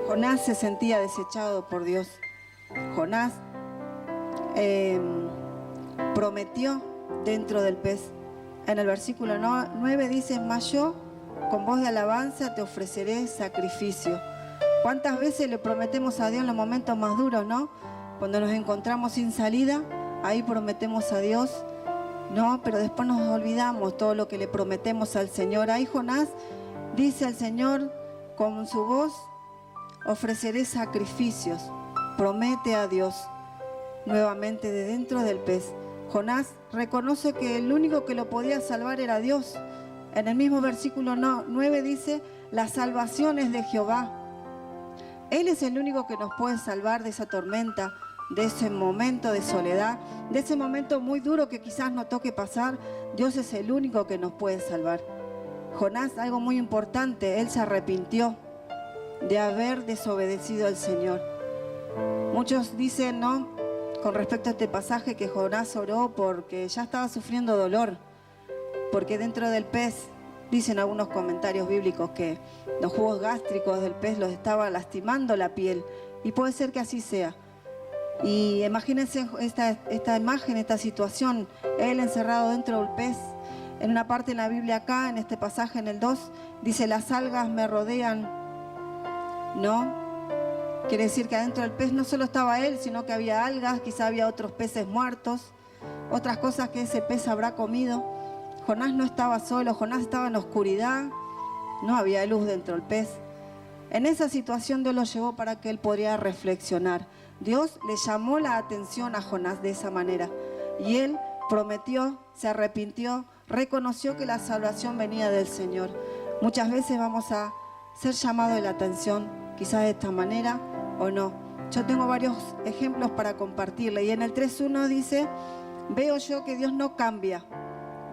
Jonás se sentía desechado por Dios. Jonás prometió dentro del pez. En el versículo 9 dice: mas yo con voz de alabanza te ofreceré sacrificio. ¿Cuántas veces le prometemos a Dios en los momentos más duros, no? Cuando nos encontramos sin salida, ahí prometemos a Dios, no, pero después nos olvidamos todo lo que le prometemos al Señor. Ahí Jonás dice al Señor: con su voz ofreceré sacrificios. Promete a Dios nuevamente de dentro del pez. Jonás reconoce que el único que lo podía salvar era Dios. En el mismo versículo 9 dice: la salvación es de Jehová. Él es el único que nos puede salvar de esa tormenta, de ese momento de soledad, de ese momento muy duro que quizás nos toque pasar. Dios es el único que nos puede salvar. Jonás, algo muy importante, él se arrepintió de haber desobedecido al Señor. Muchos dicen, no, con respecto a este pasaje, que Jonás oró porque ya estaba sufriendo dolor, porque dentro del pez, dicen algunos comentarios bíblicos, que los jugos gástricos del pez los estaba lastimando la piel, y puede ser que así sea. Y imagínense esta imagen, esta situación, él encerrado dentro del pez. En una parte en la Biblia acá, en este pasaje, en el 2, dice: las algas me rodean, ¿no? Quiere decir que adentro del pez no solo estaba él, sino que había algas, quizá había otros peces muertos, otras cosas que ese pez habrá comido. Jonás no estaba solo, Jonás estaba en oscuridad, no había luz dentro del pez. En esa situación Dios lo llevó para que él pudiera reflexionar. Dios le llamó la atención a Jonás de esa manera. Y él prometió, se arrepintió, reconoció que la salvación venía del Señor. Muchas veces vamos a ser llamados de la atención, quizás de esta manera o no. Yo tengo varios ejemplos para compartirle. Y en el 3.1 dice: veo yo que Dios no cambia.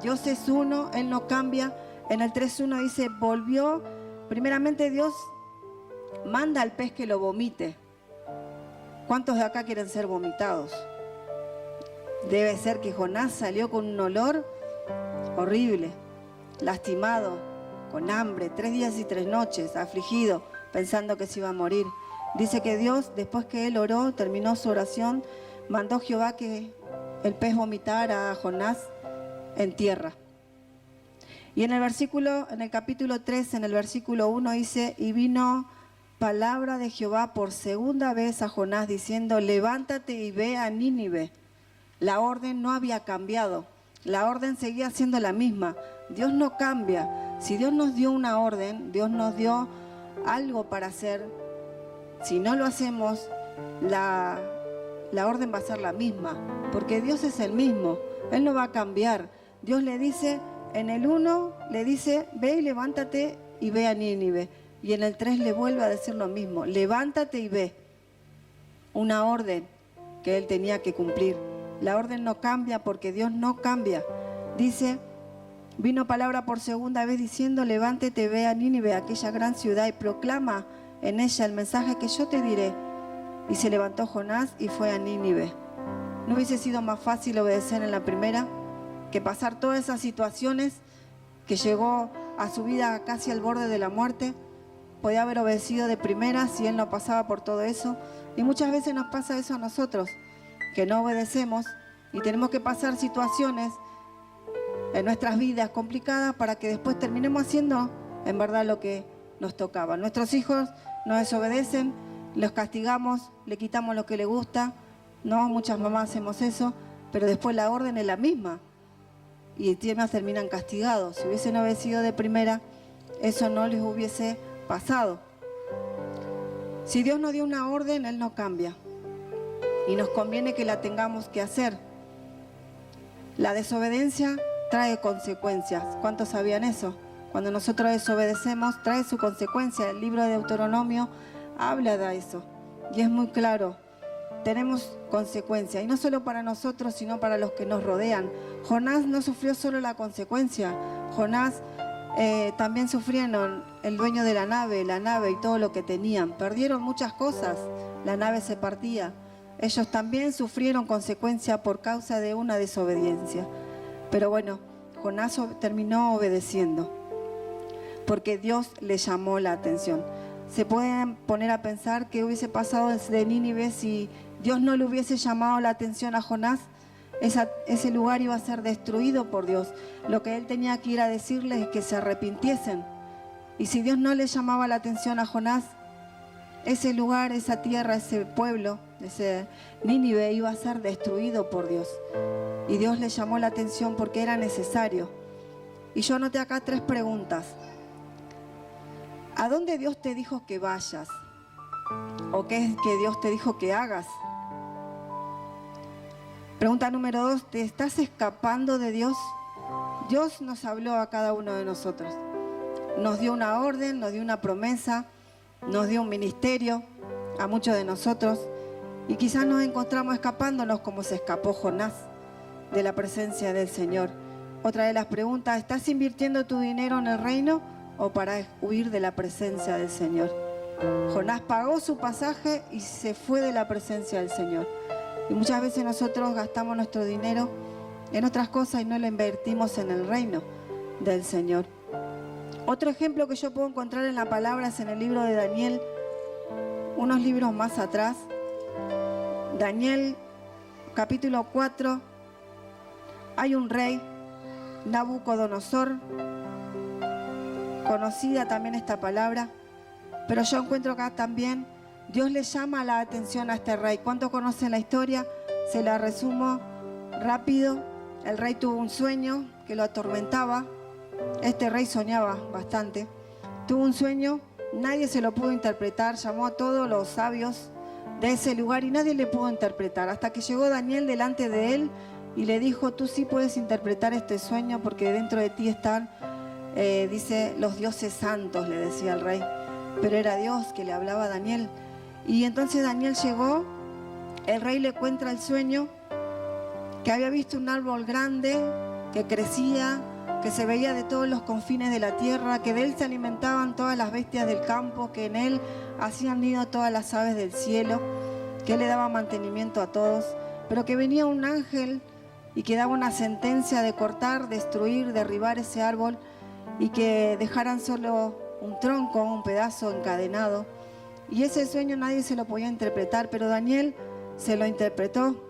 Dios es uno, Él no cambia. En el 3.1 dice: volvió. Primeramente Dios manda al pez que lo vomite. ¿Cuántos de acá quieren ser vomitados? Debe ser que Jonás salió con un olor horrible, lastimado, con hambre, 3 días y 3 noches, afligido, pensando que se iba a morir. Dice que Dios, después que él oró, terminó su oración, mandó Jehová que el pez vomitara a Jonás en tierra. Y en el capítulo 3, en el versículo 1 dice: y vino palabra de Jehová por segunda vez a Jonás diciendo: levántate y ve a Nínive. La orden no había cambiado, la orden seguía siendo la misma. Dios no cambia. Si Dios nos dio una orden, Dios nos dio algo para hacer. Si no lo hacemos, la orden va a ser la misma, porque Dios es el mismo, Él no va a cambiar. Dios le dice, en el 1 le dice: ve y levántate y ve a Nínive. Y en el 3 le vuelve a decir lo mismo: levántate y ve. Una orden que él tenía que cumplir. La orden no cambia porque Dios no cambia. Dice: vino palabra por segunda vez diciendo: levántate, ve a Nínive, aquella gran ciudad, y proclama en ella el mensaje que yo te diré. Y se levantó Jonás y fue a Nínive. ¿No hubiese sido más fácil obedecer en la primera que pasar todas esas situaciones, que llegó a su vida casi al borde de la muerte? Podía haber obedecido de primera si él no pasaba por todo eso. Y muchas veces nos pasa eso a nosotros, que no obedecemos y tenemos que pasar situaciones en nuestras vidas complicadas para que después terminemos haciendo en verdad lo que nos tocaba. Nuestros hijos nos desobedecen, los castigamos, le quitamos lo que les gusta. No, muchas mamás hacemos eso, pero después la orden es la misma y terminan castigados. Si hubiesen obedecido de primera, eso no les hubiese pasado. Si Dios nos dio una orden, Él no cambia. Y nos conviene que la tengamos que hacer. La desobediencia trae consecuencias. ¿Cuántos sabían eso? Cuando nosotros desobedecemos, trae su consecuencia. El libro de Deuteronomio habla de eso. Y es muy claro. Tenemos consecuencias. Y no solo para nosotros, sino para los que nos rodean. Jonás no sufrió solo la consecuencia. Jonás también sufrieron el dueño de la nave y todo lo que tenían. Perdieron muchas cosas. La nave se partía. Ellos también sufrieron consecuencia por causa de una desobediencia. Pero bueno, Jonás terminó obedeciendo, porque Dios le llamó la atención. Se pueden poner a pensar qué hubiese pasado de Nínive si Dios no le hubiese llamado la atención a Jonás. Ese lugar iba a ser destruido por Dios. Lo que él tenía que ir a decirles es que se arrepintiesen. Y si Dios no le llamaba la atención a Jonás, ese lugar, esa tierra, ese pueblo, ese Nínive iba a ser destruido por Dios. Y Dios le llamó la atención porque era necesario. Y yo anoté acá 3 preguntas. ¿A dónde Dios te dijo que vayas? ¿O qué es que Dios te dijo que hagas? Pregunta número 2, ¿te estás escapando de Dios? Dios nos habló a cada uno de nosotros. Nos dio una orden, nos dio una promesa, nos dio un ministerio a muchos de nosotros. Y quizás nos encontramos escapándonos como se escapó Jonás de la presencia del Señor. Otra de las preguntas, ¿estás invirtiendo tu dinero en el reino o para huir de la presencia del Señor? Jonás pagó su pasaje y se fue de la presencia del Señor. Y muchas veces nosotros gastamos nuestro dinero en otras cosas y no lo invertimos en el reino del Señor. Otro ejemplo que yo puedo encontrar en la palabra es en el libro de Daniel, unos libros más atrás. Daniel, capítulo 4, hay un rey, Nabucodonosor, conocida también esta palabra, pero yo encuentro acá también, Dios le llama la atención a este rey. ¿Cuántos conocen la historia? Se la resumo rápido. El rey tuvo un sueño que lo atormentaba. Este rey soñaba bastante. Tuvo un sueño, nadie se lo pudo interpretar, llamó a todos los sabios de ese lugar y nadie le pudo interpretar. Hasta que llegó Daniel delante de él y le dijo, tú sí puedes interpretar este sueño porque dentro de ti están, dice, los dioses santos, le decía el rey. Pero era Dios que le hablaba a Daniel. Y entonces Daniel llegó, el rey le cuenta el sueño, que había visto un árbol grande, que crecía, que se veía de todos los confines de la tierra, que de él se alimentaban todas las bestias del campo, que en él hacían nido todas las aves del cielo, que él le daba mantenimiento a todos, pero que venía un ángel y que daba una sentencia de cortar, destruir, derribar ese árbol y que dejaran solo un tronco, un pedazo encadenado. Y ese sueño nadie se lo podía interpretar, pero Daniel se lo interpretó.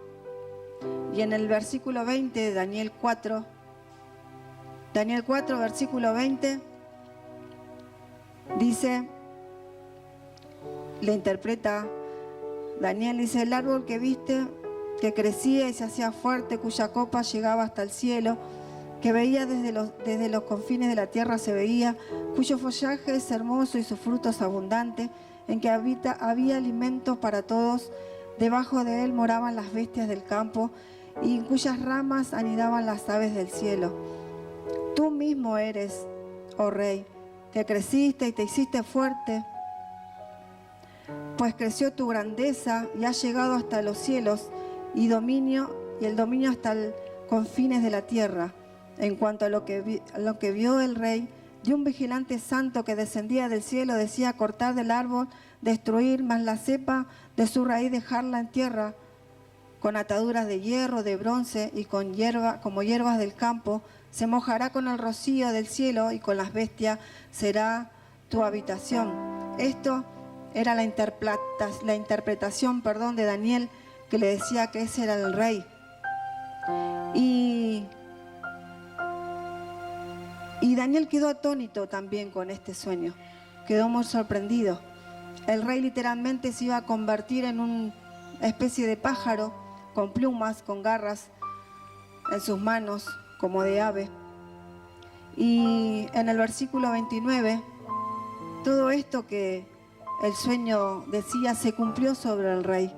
Y en el versículo 20 de Daniel 4, versículo 20, dice, le interpreta Daniel, dice, el árbol que viste, que crecía y se hacía fuerte, cuya copa llegaba hasta el cielo, que veía desde los confines de la tierra se veía, cuyo follaje es hermoso y sus frutos abundantes, en que había alimentos para todos, debajo de él moraban las bestias del campo, y en cuyas ramas anidaban las aves del cielo. Tú mismo eres, oh rey, que creciste y te hiciste fuerte, pues creció tu grandeza y has llegado hasta los cielos, y el dominio hasta los confines de la tierra. En cuanto a lo que vio el rey, de un vigilante santo que descendía del cielo, decía, cortar del árbol, destruir, mas la cepa de su raíz dejarla en tierra, con ataduras de hierro, de bronce y con como hierbas del campo, se mojará con el rocío del cielo y con las bestias será tu habitación. Esto era la interpretación de Daniel, que le decía que ese era el rey. Y Daniel quedó atónito también con este sueño, quedó muy sorprendido. El rey literalmente se iba a convertir en una especie de pájaro con plumas, con garras en sus manos, como de ave. Y en el versículo 29, todo esto que el sueño decía se cumplió sobre el rey.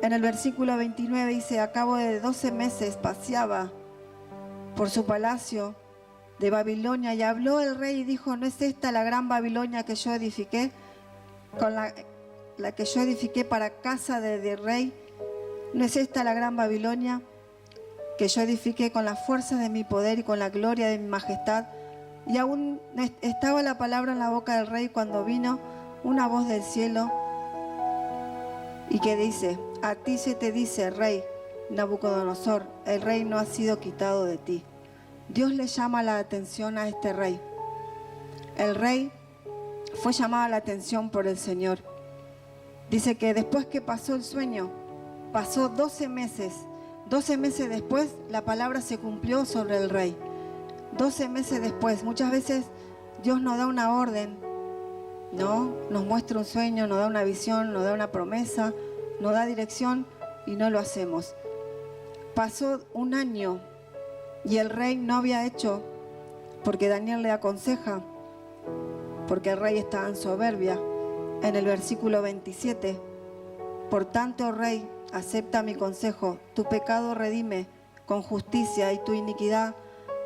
En el versículo 29 dice, a cabo de 12 meses paseaba por su palacio de Babilonia y habló el rey y dijo, ¿no es esta la gran Babilonia que yo edifiqué, con la que yo edifiqué para casa de rey? ¿No es esta la gran Babilonia que yo edifiqué con la fuerza de mi poder y con la gloria de mi majestad? Y aún estaba la palabra en la boca del rey cuando vino una voz del cielo y que dice, a ti se te dice, rey Nabucodonosor, el reino ha sido quitado de ti. Dios le llama la atención a este rey. El rey fue llamado la atención por el Señor. Dice que después que pasó el sueño, pasó 12 meses. 12 meses después, la palabra se cumplió sobre el rey. 12 meses después, muchas veces Dios nos da una orden, ¿no? Nos muestra un sueño, nos da una visión, nos da una promesa, nos da dirección y no lo hacemos. Pasó un año y el rey no había hecho, porque Daniel le aconseja, porque el rey estaba en soberbia. En el versículo 27, por tanto, rey, acepta mi consejo, tu pecado redime con justicia y tu iniquidad,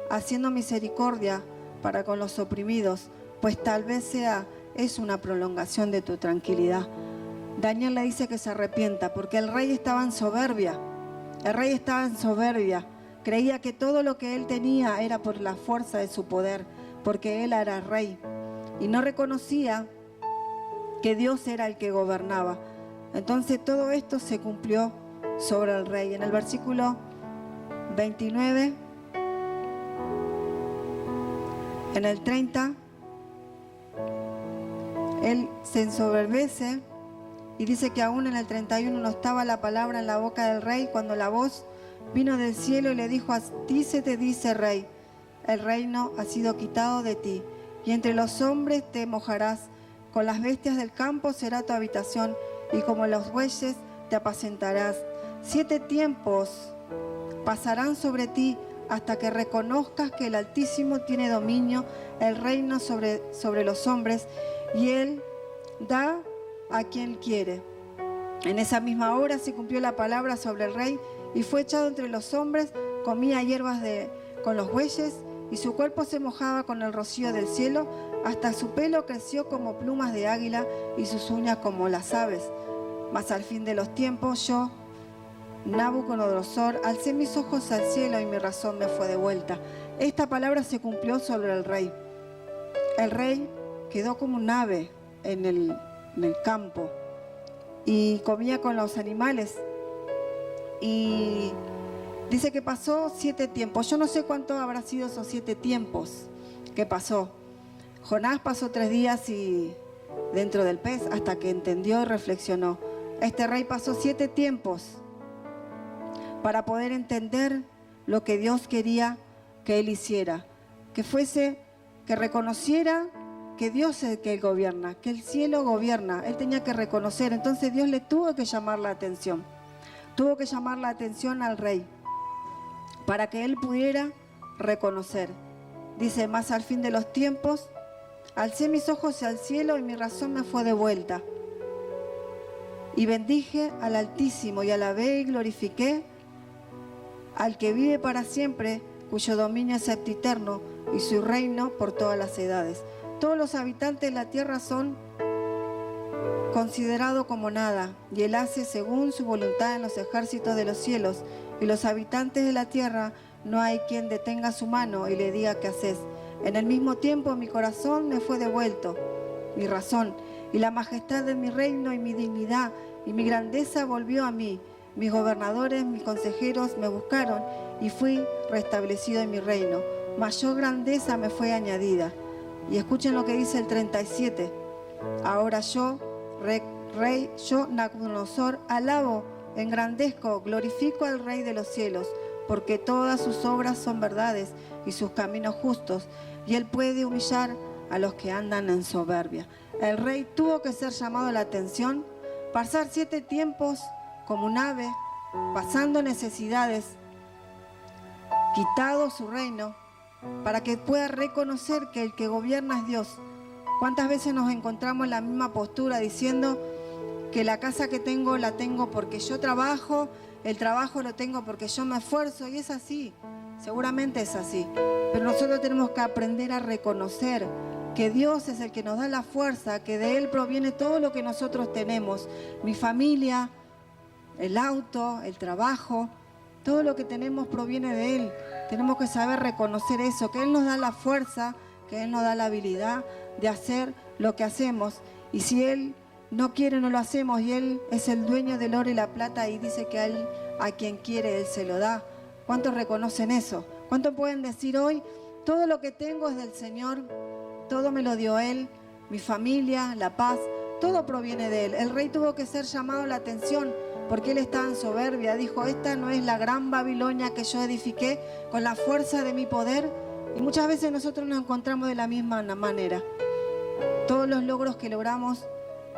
haciendo misericordia para con los oprimidos, pues tal vez es una prolongación de tu tranquilidad. Daniel le dice que se arrepienta porque el rey estaba en soberbia. El rey estaba en soberbia. Creía que todo lo que él tenía era por la fuerza de su poder, porque él era rey. Y no reconocía que Dios era el que gobernaba. Entonces todo esto se cumplió sobre el rey. En el versículo 29, en el 30, él se ensoberbece y dice que aún en el 31 no estaba la palabra en la boca del rey cuando la voz vino del cielo y le dijo, a ti se te dice, rey, el reino ha sido quitado de ti y entre los hombres te mojarás, con las bestias del campo será tu habitación y como los bueyes te apacentarás. 7 tiempos pasarán sobre ti hasta que reconozcas que el Altísimo tiene dominio, el reino sobre los hombres, y Él da a quien quiere. En esa misma hora se cumplió la palabra sobre el rey, y fue echado entre los hombres, comía hierbas con los bueyes, y su cuerpo se mojaba con el rocío del cielo, hasta su pelo creció como plumas de águila, y sus uñas como las aves. Mas al fin de los tiempos yo, Nabucodonosor, alcé mis ojos al cielo y mi razón me fue devuelta. Esta palabra se cumplió sobre el rey. El rey quedó como un ave en el campo y comía con los animales. Y dice que pasó 7 tiempos. Yo no sé cuánto habrá sido esos 7 tiempos que pasó. Jonás pasó 3 días y dentro del pez hasta que entendió y reflexionó. Este rey pasó 7 tiempos para poder entender lo que Dios quería que él hiciera, que reconociera que Dios es el que gobierna, que el cielo gobierna. Él tenía que reconocer, entonces Dios le tuvo que llamar la atención. Tuvo que llamar la atención al rey para que él pudiera reconocer. Dice, más al fin de los tiempos, alcé mis ojos al cielo y mi razón me fue devuelta. Y bendije al Altísimo y alabé y glorifiqué al que vive para siempre, cuyo dominio es sempiterno y su reino por todas las edades. Todos los habitantes de la tierra son considerados como nada, y él hace según su voluntad en los ejércitos de los cielos, y los habitantes de la tierra no hay quien detenga su mano y le diga qué haces. En el mismo tiempo mi corazón me fue devuelto, mi razón, y la majestad de mi reino y mi dignidad y mi grandeza volvió a mí. Mis gobernadores, mis consejeros me buscaron y fui restablecido en mi reino. Mayor grandeza me fue añadida. Y escuchen lo que dice el 37. Ahora yo, rey, yo, Nabucodonosor, alabo, engrandezco, glorifico al Rey de los cielos, porque todas sus obras son verdades y sus caminos justos, y él puede humillar a los que andan en soberbia. El rey tuvo que ser llamado a la atención, pasar 7 tiempos como un ave, pasando necesidades, quitado su reino, para que pueda reconocer que el que gobierna es Dios, ¿Cuántas veces nos encontramos en la misma postura diciendo que la casa que tengo la tengo porque yo trabajo, el trabajo lo tengo porque yo me esfuerzo? Y es así, seguramente es así. Pero nosotros tenemos que aprender a reconocer que Dios es el que nos da la fuerza, que de Él proviene todo lo que nosotros tenemos. Mi familia, el auto, el trabajo, todo lo que tenemos proviene de Él. Tenemos que saber reconocer eso, que Él nos da la fuerza, que Él nos da la habilidad de hacer lo que hacemos. Y si Él no quiere, no lo hacemos. Y Él es el dueño del oro y la plata y dice que a quien quiere Él se lo da. ¿Cuántos reconocen eso? ¿Cuántos pueden decir hoy, todo lo que tengo es del Señor, todo me lo dio Él, mi familia, la paz, todo proviene de Él? El rey tuvo que ser llamado la atención porque él estaba en soberbia. Dijo, esta no es la gran Babilonia que yo edifiqué con la fuerza de mi poder. Y muchas veces nosotros nos encontramos de la misma manera. Todos los logros que logramos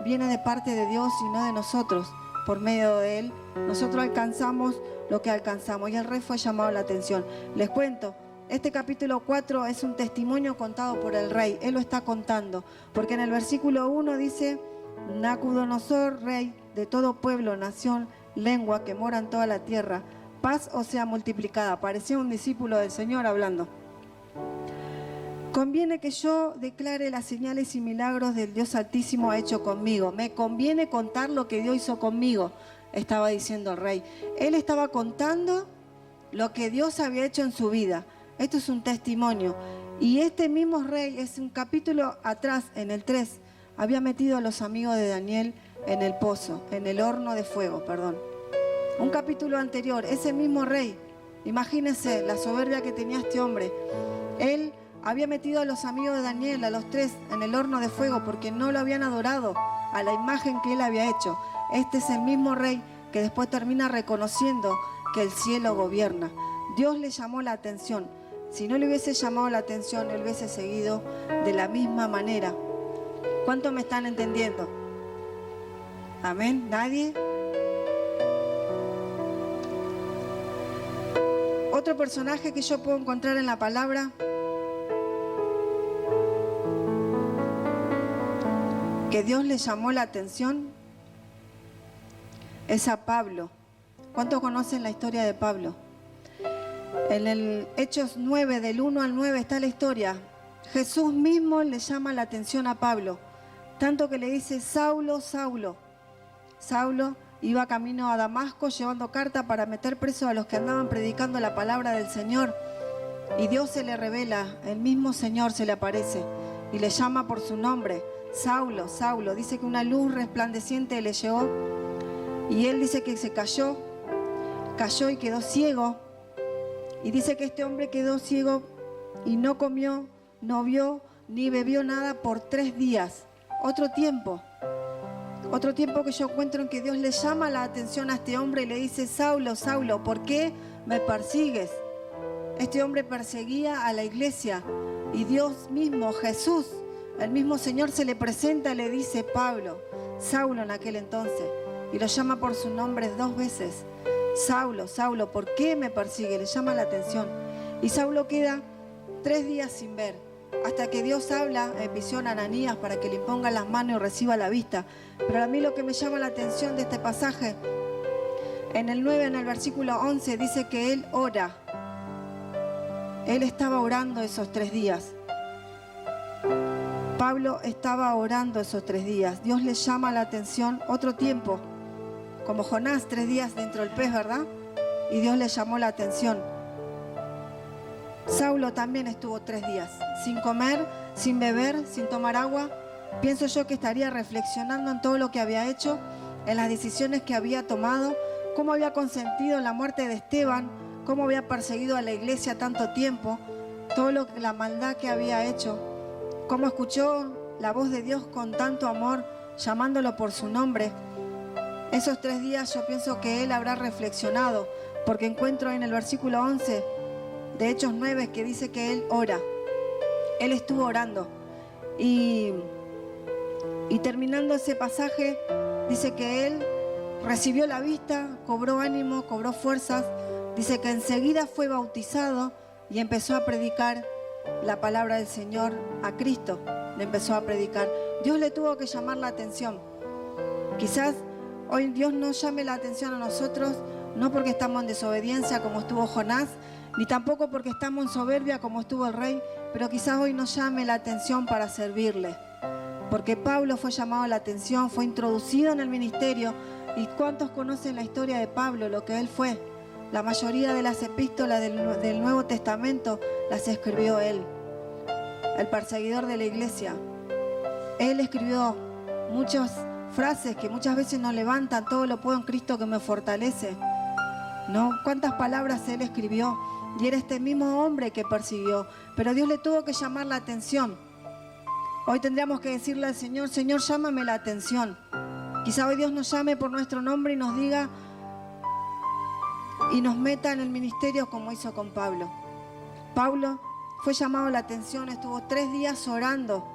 vienen de parte de Dios y no de nosotros. Por medio de Él, nosotros alcanzamos lo que alcanzamos. Y el rey fue llamado la atención. Les cuento, este capítulo 4 es un testimonio contado por el rey. Él lo está contando. Porque en el versículo 1 dice, Nabucodonosor, rey de todo pueblo, nación, lengua que mora en toda la tierra, paz os sea multiplicada. Parecía un discípulo del Señor hablando. Conviene que yo declare las señales y milagros del Dios Altísimo ha hecho conmigo. Me conviene contar lo que Dios hizo conmigo, estaba diciendo el rey. Él estaba contando lo que Dios había hecho en su vida. Esto es un testimonio. Y este mismo rey, es un capítulo atrás, en el 3, había metido a los amigos de Daniel en el pozo, en el horno de fuego, perdón. Un capítulo anterior, ese mismo rey, imagínense la soberbia que tenía este hombre. Él había metido a los amigos de Daniel, a los 3, en el horno de fuego porque no lo habían adorado a la imagen que él había hecho. Este es el mismo rey que después termina reconociendo que el cielo gobierna. Dios le llamó la atención. Si no le hubiese llamado la atención, él hubiese seguido de la misma manera. ¿Cuántos me están entendiendo? Amén. ¿Nadie? Otro personaje que yo puedo encontrar en la palabra que Dios le llamó la atención es a Pablo. ¿Cuántos conocen la historia de Pablo? En el Hechos 9, del 1 al 9 está la historia. Jesús mismo le llama la atención a Pablo, tanto que le dice, Saulo, Saulo. Saulo iba camino a Damasco llevando carta para meter preso a los que andaban predicando la palabra del Señor. Y Dios se le revela, el mismo Señor se le aparece y le llama por su nombre, Saulo, Saulo. Dice que una luz resplandeciente le llegó y él dice que se cayó y quedó ciego. Y dice que este hombre quedó ciego y no comió, no vio ni bebió nada por 3 días. Otro tiempo que yo encuentro en que Dios le llama la atención a este hombre y le dice, Saulo, Saulo, ¿por qué me persigues? Este hombre perseguía a la iglesia y Dios mismo, Jesús, el mismo Señor se le presenta y le dice, Pablo, Saulo en aquel entonces, y lo llama por su nombre 2 veces. Saulo, Saulo, ¿por qué me persigue? Le llama la atención. Y Saulo queda 3 días sin ver, hasta que Dios habla en visión a Ananías para que le imponga las manos y reciba la vista. Pero a mí lo que me llama la atención de este pasaje, en el 9, en el versículo 11, dice que él ora. Él estaba orando esos 3 días. Pablo estaba orando esos 3 días. Dios le llama la atención otro tiempo, como Jonás, 3 días dentro del pez, ¿verdad? Y Dios le llamó la atención. Saulo también estuvo 3 días, sin comer, sin beber, sin tomar agua. Pienso yo que estaría reflexionando en todo lo que había hecho, en las decisiones que había tomado, cómo había consentido la muerte de Esteban, cómo había perseguido a la iglesia tanto tiempo, la maldad que había hecho, cómo escuchó la voz de Dios con tanto amor, llamándolo por su nombre. Esos 3 días yo pienso que él habrá reflexionado, porque encuentro en el versículo 11 de Hechos 9 que dice que él ora. Él estuvo orando. Y terminando ese pasaje, dice que él recibió la vista, cobró ánimo, cobró fuerzas. Dice que enseguida fue bautizado y empezó a predicar la palabra del Señor a Cristo, le empezó a predicar. Dios le tuvo que llamar la atención. Quizás hoy Dios no llame la atención a nosotros, no porque estamos en desobediencia como estuvo Jonás, ni tampoco porque estamos en soberbia como estuvo el rey, pero quizás hoy nos llame la atención para servirle. Porque Pablo fue llamado a la atención, fue introducido en el ministerio. ¿Y cuántos conocen la historia de Pablo, lo que él fue? La mayoría de las epístolas del Nuevo Testamento las escribió él, el perseguidor de la iglesia. Él escribió muchas frases que muchas veces nos levantan: todo lo puedo en Cristo que me fortalece. ¿No? ¿Cuántas palabras él escribió? Y era este mismo hombre que persiguió, pero Dios le tuvo que llamar la atención. Hoy tendríamos que decirle al Señor: Señor, llámame la atención. Quizá hoy Dios nos llame por nuestro nombre y nos diga y nos meta en el ministerio como hizo con Pablo. Pablo fue llamado la atención, estuvo 3 días orando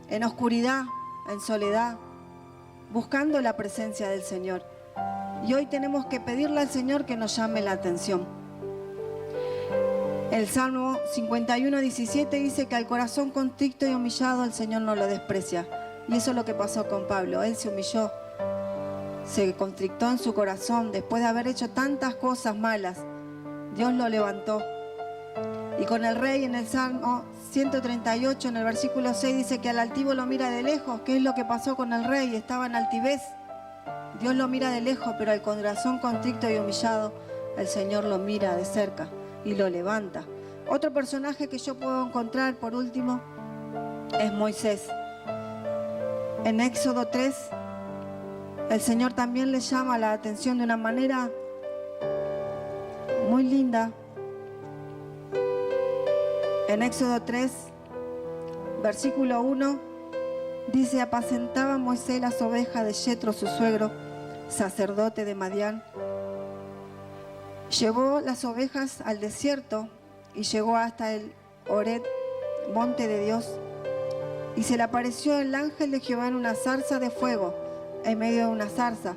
en oscuridad, en soledad, buscando la presencia del Señor. Y hoy tenemos que pedirle al Señor que nos llame la atención. El Salmo 51:17 dice que al corazón contrito y humillado el Señor no lo desprecia. Y eso es lo que pasó con Pablo. Él se humilló, se contrictó en su corazón después de haber hecho tantas cosas malas. Dios lo levantó. Y con el rey en el Salmo 138, en el versículo 6, dice que al altivo lo mira de lejos. ¿Qué es lo que pasó con el rey? Estaba en altivez. Dios lo mira de lejos, pero al corazón contrito y humillado, el Señor lo mira de cerca y lo levanta. Otro personaje que yo puedo encontrar, por último, es Moisés. En Éxodo 3, el Señor también le llama la atención de una manera muy linda. En Éxodo 3, versículo 1, dice: apacentaba Moisés las ovejas de Yetro, su suegro, sacerdote de Madián. Llevó las ovejas al desierto y llegó hasta el Horeb, monte de Dios. Y se le apareció el ángel de Jehová en una zarza de fuego, en medio de una zarza.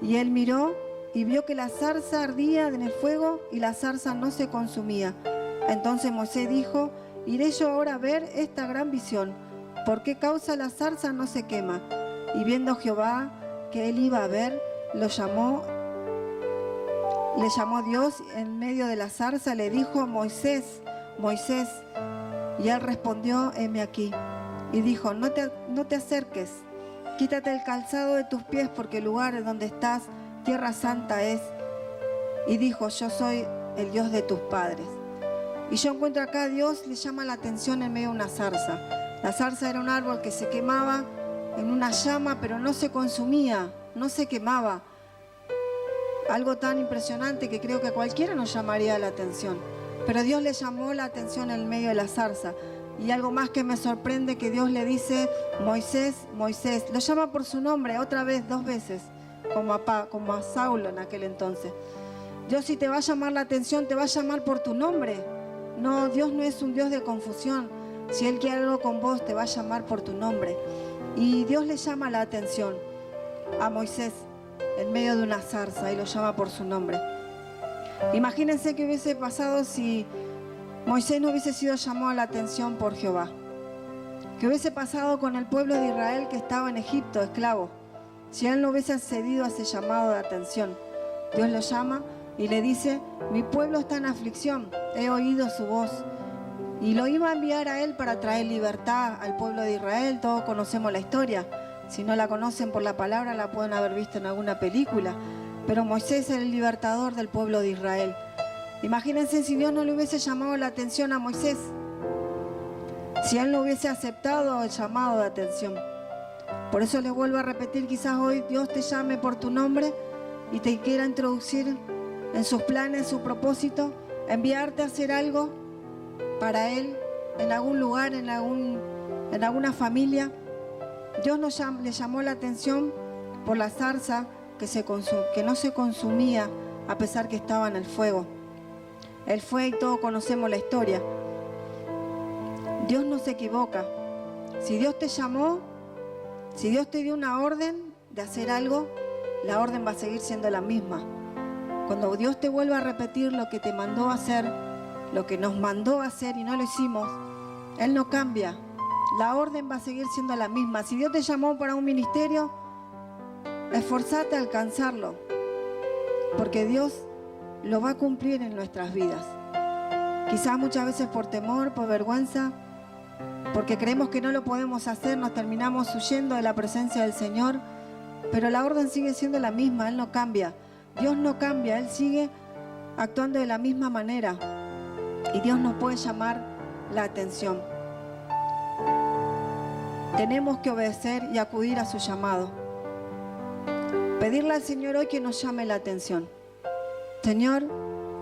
Y él miró y vio que la zarza ardía en el fuego y la zarza no se consumía. Entonces Moisés dijo: iré yo ahora a ver esta gran visión. ¿Por qué causa la zarza no se quema? Y viendo Jehová que él iba a ver, le llamó Dios en medio de la zarza, le dijo: Moisés, Moisés. Y él respondió: heme aquí. Y dijo: no te acerques, quítate el calzado de tus pies, porque el lugar en donde estás, tierra santa es. Y dijo: yo soy el Dios de tus padres. Y yo encuentro acá a Dios le llama la atención en medio de una zarza. La zarza era un árbol que se quemaba en una llama, pero no se consumía, no se quemaba. Algo tan impresionante que creo que a cualquiera nos llamaría la atención. Pero Dios le llamó la atención en medio de la zarza. Y algo más que me sorprende, que Dios le dice: Moisés, Moisés. Lo llama por su nombre otra vez, 2 veces, como a Saulo en aquel entonces. Dios, si te va a llamar la atención, te va a llamar por tu nombre. No, Dios no es un Dios de confusión. Si Él quiere algo con vos, te va a llamar por tu nombre. Y Dios le llama la atención a Moisés en medio de una zarza y lo llama por su nombre. Imagínense qué hubiese pasado si Moisés no hubiese sido llamado la atención por Jehová. ¿Qué hubiese pasado con el pueblo de Israel que estaba en Egipto, esclavo? Si él no hubiese accedido a ese llamado de atención. Dios lo llama y le dice: mi pueblo está en aflicción, he oído su voz. Y lo iba a enviar a él para traer libertad al pueblo de Israel. Todos conocemos la historia. Si no la conocen por la palabra, la pueden haber visto en alguna película. Pero Moisés era el libertador del pueblo de Israel. Imagínense si Dios no le hubiese llamado la atención a Moisés. Si él no hubiese aceptado el llamado de atención. Por eso les vuelvo a repetir, quizás hoy Dios te llame por tu nombre y te quiera introducir en sus planes, en su propósito, enviarte a hacer algo para Él, en algún lugar, en alguna familia. Dios le llamó la atención por la zarza que no se consumía a pesar que estaba en el fuego. Él fue y todos conocemos la historia. Dios no se equivoca. Si Dios te llamó, si Dios te dio una orden de hacer algo, la orden va a seguir siendo la misma. Cuando Dios te vuelva a repetir lo que te mandó a hacer, lo que nos mandó a hacer y no lo hicimos, Él no cambia. La orden va a seguir siendo la misma. Si Dios te llamó para un ministerio, esforzate a alcanzarlo, porque Dios lo va a cumplir en nuestras vidas. Quizás muchas veces por temor, por vergüenza, porque creemos que no lo podemos hacer, nos terminamos huyendo de la presencia del Señor, pero la orden sigue siendo la misma. Él no cambia. Dios no cambia, Él sigue actuando de la misma manera, y Dios nos puede llamar la atención. Tenemos que obedecer y acudir a su llamado. Pedirle al Señor hoy que nos llame la atención. Señor,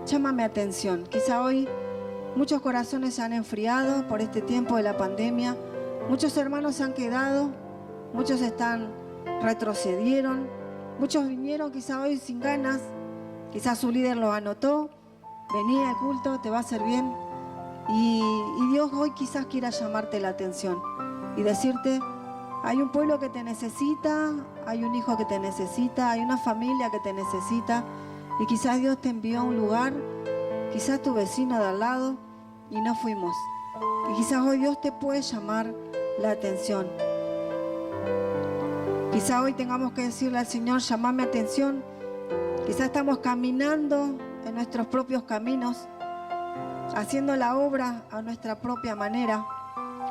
llámame atención. Quizá hoy muchos corazones se han enfriado por este tiempo de la pandemia. Muchos hermanos se han quedado, muchos retrocedieron, muchos vinieron quizá hoy sin ganas. Quizás su líder los anotó, venía al culto, te va a hacer bien. Y Dios hoy quizás quiera llamarte la atención y decirte, hay un pueblo que te necesita, hay un hijo que te necesita, hay una familia que te necesita. Y quizás Dios te envió a un lugar, quizás tu vecino de al lado, y no fuimos. Y quizás hoy Dios te puede llamar la atención. Quizás hoy tengamos que decirle al Señor, llámame atención. Quizás estamos caminando en nuestros propios caminos, haciendo la obra a nuestra propia manera,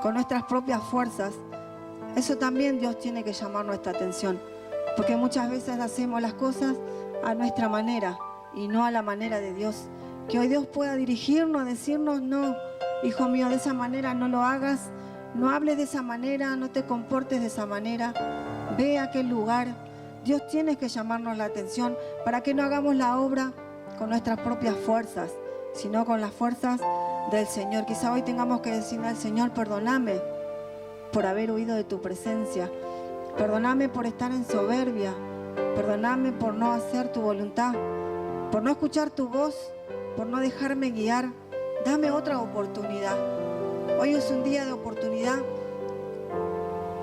con nuestras propias fuerzas. Eso también Dios tiene que llamar nuestra atención, porque muchas veces hacemos las cosas a nuestra manera y no a la manera de Dios. Que hoy Dios pueda dirigirnos, decirnos, no, hijo mío, de esa manera no lo hagas, no hables de esa manera, no te comportes de esa manera, ve a aquel lugar. Dios tiene que llamarnos la atención para que no hagamos la obra con nuestras propias fuerzas, sino con las fuerzas del Señor. Quizá hoy tengamos que decirle al Señor, perdóname por haber huido de tu presencia, perdóname por estar en soberbia, perdóname por no hacer tu voluntad, por no escuchar tu voz, por no dejarme guiar. Dame otra oportunidad. Hoy es un día de oportunidad.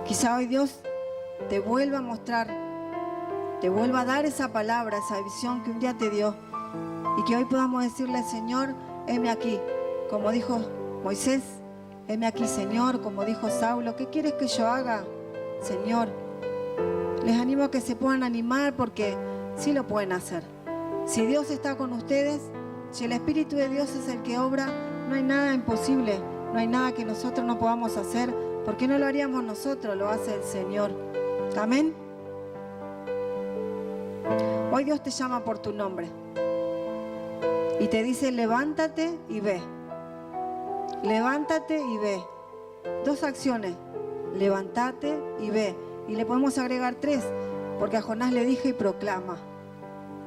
Quizá hoy Dios te vuelva a mostrar, te vuelva a dar esa palabra, esa visión que un día te dio, y que hoy podamos decirle, Señor, heme aquí, como dijo Moisés, heme aquí, Señor, como dijo Saulo, ¿qué quieres que yo haga, Señor? Les animo a que se puedan animar, porque sí lo pueden hacer. Si Dios está con ustedes, si el Espíritu de Dios es el que obra, no hay nada imposible, no hay nada que nosotros no podamos hacer, porque no lo haríamos nosotros, lo hace el Señor. Amén. Hoy Dios te llama por tu nombre y te dice, levántate y ve. Levántate y ve. 2 acciones, levántate y ve. Y le podemos agregar 3, porque a Jonás le dije y proclama.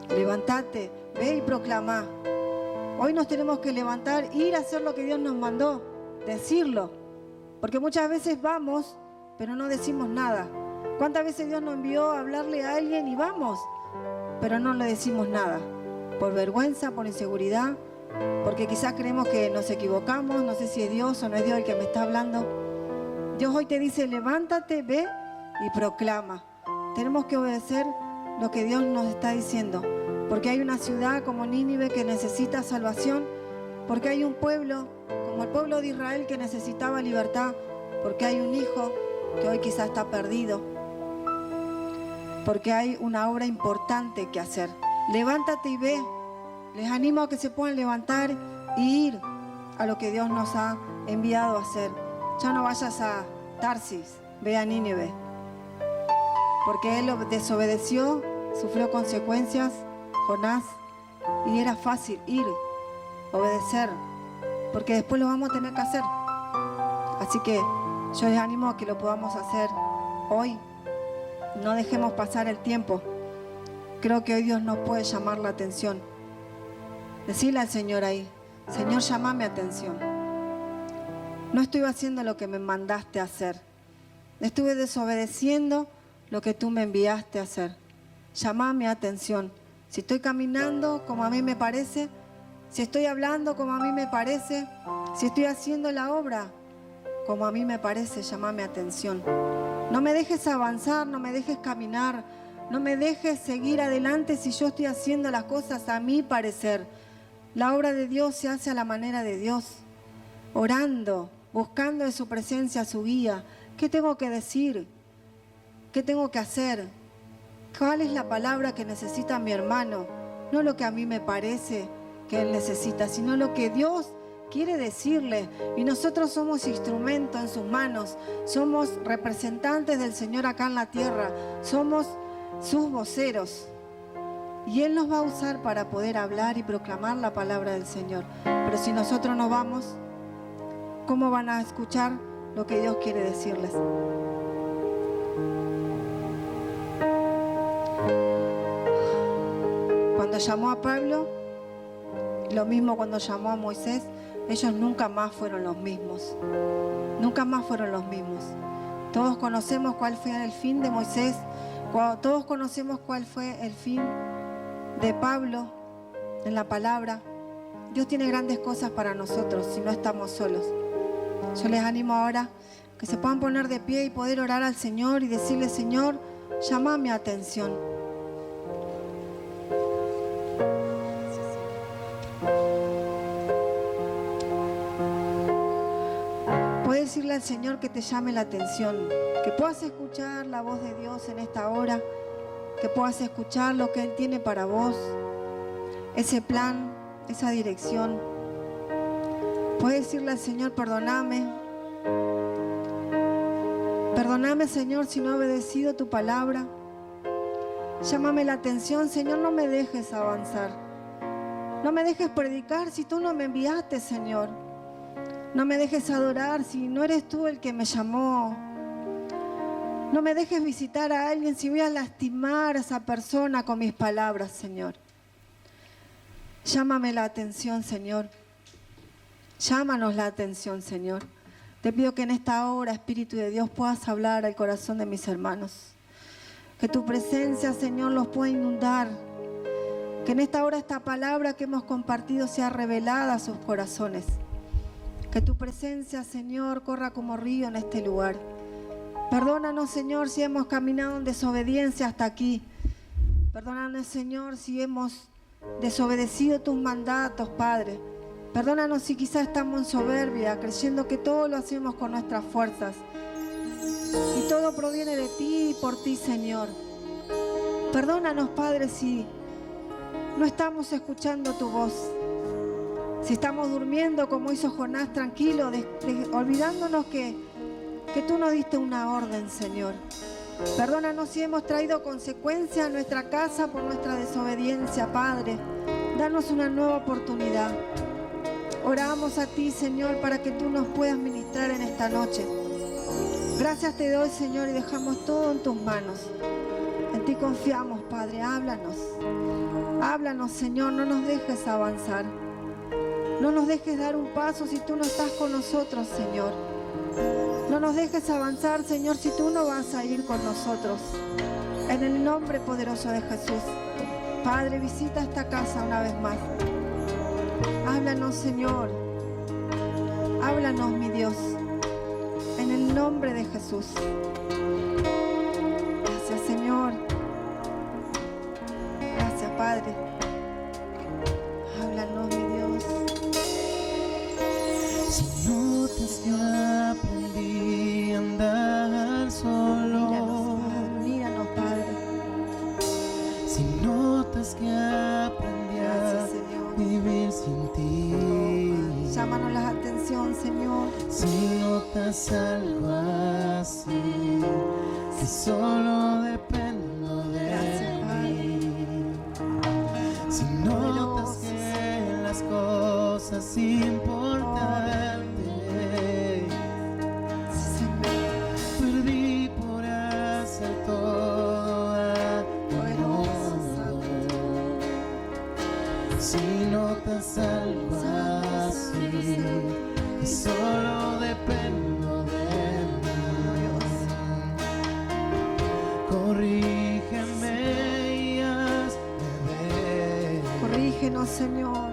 Levántate, ve y proclama. Hoy nos tenemos que levantar, ir a hacer lo que Dios nos mandó, decirlo. Porque muchas veces vamos, pero no decimos nada. ¿Cuántas veces Dios nos envió a hablarle a alguien y vamos, pero no le decimos nada? Por vergüenza, por inseguridad, porque quizás creemos que nos equivocamos, no sé si es Dios o no es Dios el que me está hablando. Dios hoy te dice, levántate, ve y proclama. Tenemos que obedecer lo que Dios nos está diciendo, porque hay una ciudad como Nínive que necesita salvación, porque hay un pueblo como el pueblo de Israel que necesitaba libertad, porque hay un hijo que hoy quizás está perdido, porque hay una obra importante que hacer. Levántate y ve. Les animo a que se puedan levantar y ir a lo que Dios nos ha enviado a hacer. Ya no vayas a Tarsis, ve a Nínive, porque él desobedeció, sufrió consecuencias, Jonás, y era fácil ir, obedecer, porque después lo vamos a tener que hacer. Así que yo les animo a que lo podamos hacer hoy. No dejemos pasar el tiempo. Creo que hoy Dios nos puede llamar la atención. Decirle al Señor ahí, Señor, llámame atención. No estuve haciendo lo que me mandaste a hacer. Estuve desobedeciendo lo que tú me enviaste a hacer. Llámame atención. Si estoy caminando como a mí me parece, si estoy hablando como a mí me parece, si estoy haciendo la obra como a mí me parece, llámame atención. No me dejes avanzar, no me dejes caminar, no me dejes seguir adelante si yo estoy haciendo las cosas a mi parecer. La obra de Dios se hace a la manera de Dios, orando, buscando de su presencia, su guía. ¿Qué tengo que decir? ¿Qué tengo que hacer? ¿Cuál es la palabra que necesita mi hermano? No lo que a mí me parece que él necesita, sino lo que Dios quiere decirle. Y nosotros somos instrumento en sus manos. Somos representantes del Señor acá en la tierra. Somos sus voceros. Y Él nos va a usar para poder hablar y proclamar la palabra del Señor. Pero si nosotros no vamos, ¿cómo van a escuchar lo que Dios quiere decirles? Cuando llamó a Pablo, lo mismo cuando llamó a Moisés, ellos nunca más fueron los mismos. Nunca más fueron los mismos. Todos conocemos cuál fue el fin de Moisés. Todos conocemos cuál fue el fin de Pablo en la palabra. Dios tiene grandes cosas para nosotros si no estamos solos. Yo les animo ahora que se puedan poner de pie y poder orar al Señor y decirle: Señor, llama mi atención. Puedes decirle al Señor que te llame la atención, que puedas escuchar la voz de Dios en esta hora, que puedas escuchar lo que Él tiene para vos, ese plan, esa dirección. Puedes decirle al Señor: perdóname. Perdóname, Señor, si no he obedecido tu palabra. Llámame la atención, Señor, no me dejes avanzar. No me dejes predicar si tú no me enviaste, Señor. No me dejes adorar si no eres tú el que me llamó. No me dejes visitar a alguien si voy a lastimar a esa persona con mis palabras, Señor. Llámame la atención, Señor. Llámanos la atención, Señor. Te pido que en esta hora, Espíritu de Dios, puedas hablar al corazón de mis hermanos. Que tu presencia, Señor, los pueda inundar. Que en esta hora esta palabra que hemos compartido sea revelada a sus corazones. Que tu presencia, Señor, corra como río en este lugar. Perdónanos, Señor, si hemos caminado en desobediencia hasta aquí. Perdónanos, Señor, si hemos desobedecido tus mandatos, Padre. Perdónanos si quizás estamos en soberbia, creyendo que todo lo hacemos con nuestras fuerzas. Y todo proviene de ti y por ti, Señor. Perdónanos, Padre, si no estamos escuchando tu voz. Si estamos durmiendo como hizo Jonás, tranquilo, olvidándonos que tú nos diste una orden, Señor. Perdónanos si hemos traído consecuencias a nuestra casa por nuestra desobediencia, Padre. Danos una nueva oportunidad. Oramos a ti, Señor, para que tú nos puedas ministrar en esta noche. Gracias te doy, Señor, y dejamos todo en tus manos. En ti confiamos, Padre. Háblanos. Háblanos, Señor. No nos dejes avanzar. No nos dejes dar un paso si tú no estás con nosotros, Señor. No nos dejes avanzar, Señor, si tú no vas a ir con nosotros. En el nombre poderoso de Jesús. Padre, visita esta casa una vez más. Háblanos, Señor. Háblanos, mi Dios. En el nombre de Jesús. Gracias, Señor. Gracias, Padre. Háblanos, mi Dios. Si notas que aprendí a andar solo. Míranos, Padre. Si notas que aprendí Gracias, a Señor. vivir sin ti. Llámanos la atención, Señor. Si notas algo así, que solo dependo de Gracias, Padre. mí. Si notas que las cosas importantes Sí, Señor. perdí por hacer todo a tu modo. Si notas algo así, que solo dependo de mí. Corrígeme y hazme ver. Corrígenos, Señor.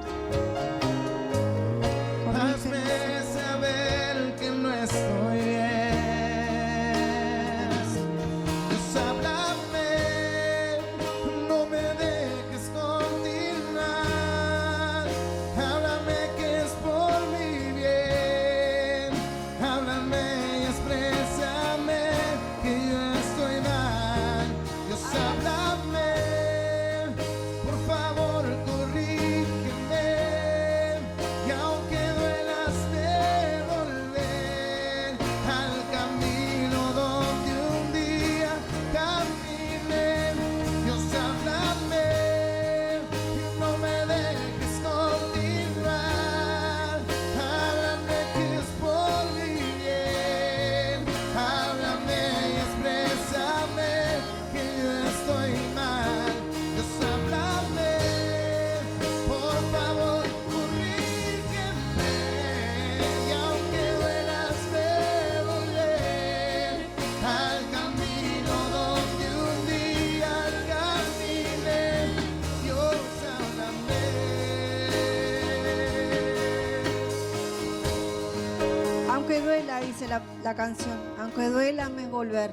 dice la canción, aunque duela, hazme volver.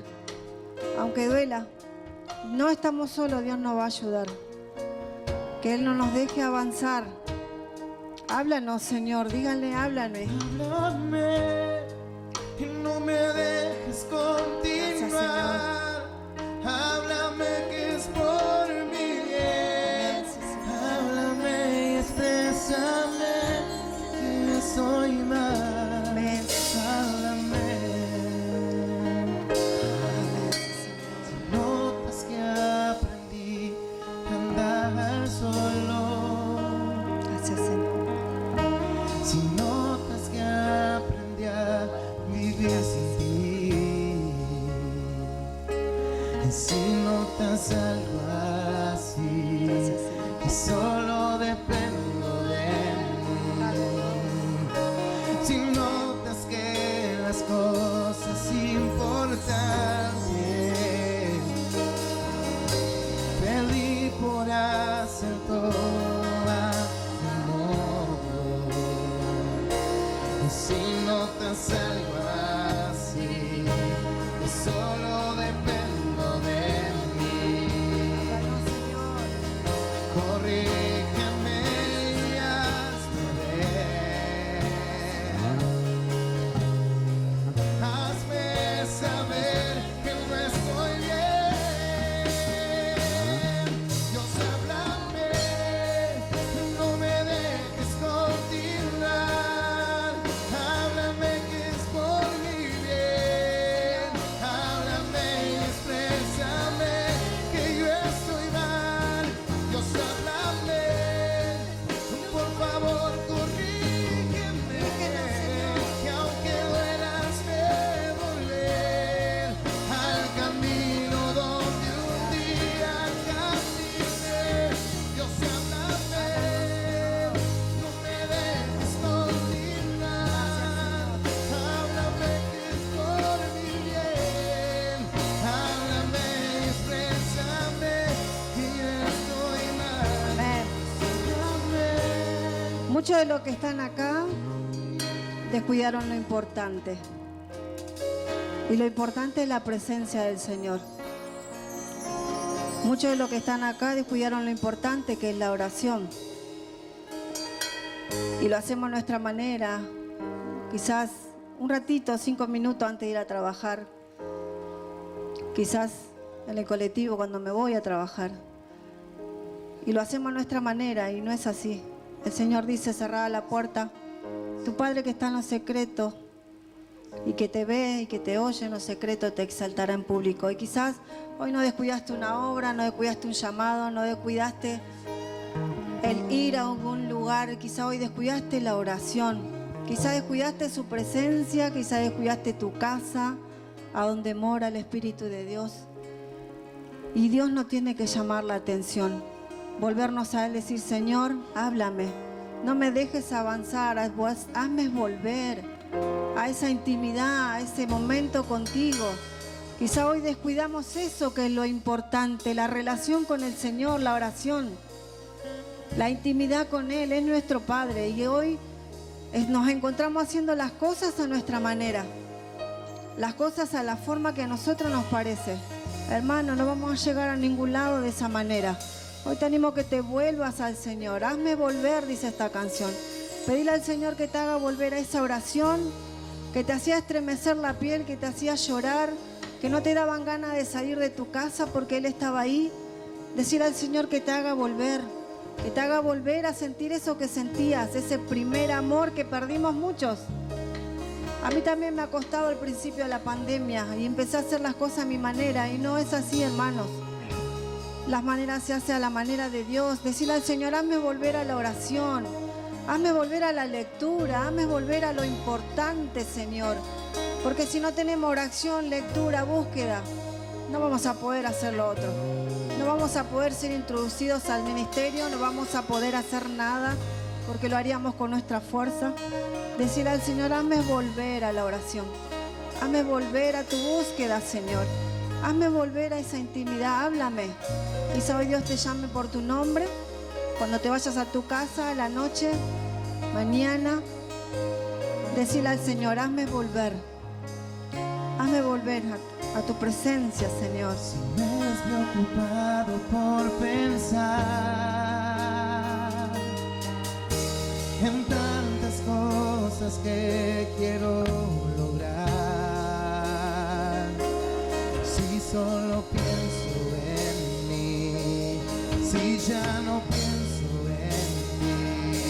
Aunque duela, no estamos solos, Dios nos va a ayudar. Que Él no nos deje avanzar. Háblanos, Señor, díganle, háblame. Háblame y no me dejes continuar. Háblame que es por mi bien. Háblame y exprésame que yo soy mal. Amén. Háblame. Notas que aprendí a andar solo. Gracias, Señor. Si notas que aprendí a vivir sin ti, y si notas algo así, Gracias, Señor. que solo dependo de mí. Si notas que las cosas importantes perdí por hacer todo a tu modo. Y si notas algo así, que solo dependo de mí. Háblanos, Señor. Corrígeme y hazme ver. Hazme saber que no estoy bien. Dios, háblame, no me dejes continuar. Háblame que es por mi bien. Háblame y exprésame que yo estoy mal. Dios, háblame, por favor, corrígeme. Que aunque duela, hazme volver al camino donde un día caminé. Dios, háblame, no me dejes continuar. Háblame que es por mi bien. Háblame y exprésame que yo estoy mal. Amén. Háblame. Muchos de los que están acá descuidaron lo importante. Y lo importante es la presencia del Señor. Muchos de los que están acá descuidaron lo importante que es la oración. Y lo hacemos a nuestra manera. Quizás un ratito, 5 minutos antes de ir a trabajar. Quizás en el colectivo cuando me voy a trabajar. Y lo hacemos a nuestra manera y no es así. El Señor dice, cerrada la puerta, tu Padre que está en lo secreto y que te ve y que te oye en lo secreto te exaltará en público. Y quizás hoy no descuidaste una obra, no descuidaste un llamado, no descuidaste el ir a algún lugar, quizás hoy descuidaste la oración, quizás descuidaste su presencia, quizás descuidaste tu casa, a donde mora el Espíritu de Dios. Y Dios no tiene que llamar la atención. Volvernos a Él, decir, Señor, háblame. No me dejes avanzar, hazme volver a esa intimidad, a ese momento contigo. Quizá hoy descuidamos eso que es lo importante, la relación con el Señor, la oración, la intimidad con Él, es nuestro Padre. Y hoy nos encontramos haciendo las cosas a nuestra manera, las cosas a la forma que a nosotros nos parece. Hermano, no vamos a llegar a ningún lado de esa manera. Hoy te animo que te vuelvas al Señor. Hazme volver, dice esta canción. Pedile al Señor que te haga volver a esa oración que te hacía estremecer la piel, que te hacía llorar, que no te daban ganas de salir de tu casa porque Él estaba ahí. Decir al Señor que te haga volver a sentir eso que sentías, ese primer amor que perdimos muchos. A mí también me ha costado al principio de la pandemia y empecé a hacer las cosas a mi manera y no es así, hermanos. Las maneras se hacen a la manera de Dios. Decirle al Señor, hazme volver a la oración, hazme volver a la lectura, hazme volver a lo importante, Señor. Porque si no tenemos oración, lectura, búsqueda, no vamos a poder hacer lo otro. No vamos a poder ser introducidos al ministerio, no vamos a poder hacer nada porque lo haríamos con nuestra fuerza. Decirle al Señor, hazme volver a la oración, hazme volver a tu búsqueda, Señor. Hazme volver a esa intimidad, háblame. Quizá hoy Dios te llame por tu nombre. Cuando te vayas a tu casa, a la noche, mañana, decirle al Señor, hazme volver. Hazme volver a tu presencia, Señor. Si me he despreocupado por pensar en tantas cosas que quiero lograr, si solo pienso en mí, si ya no pienso en ti,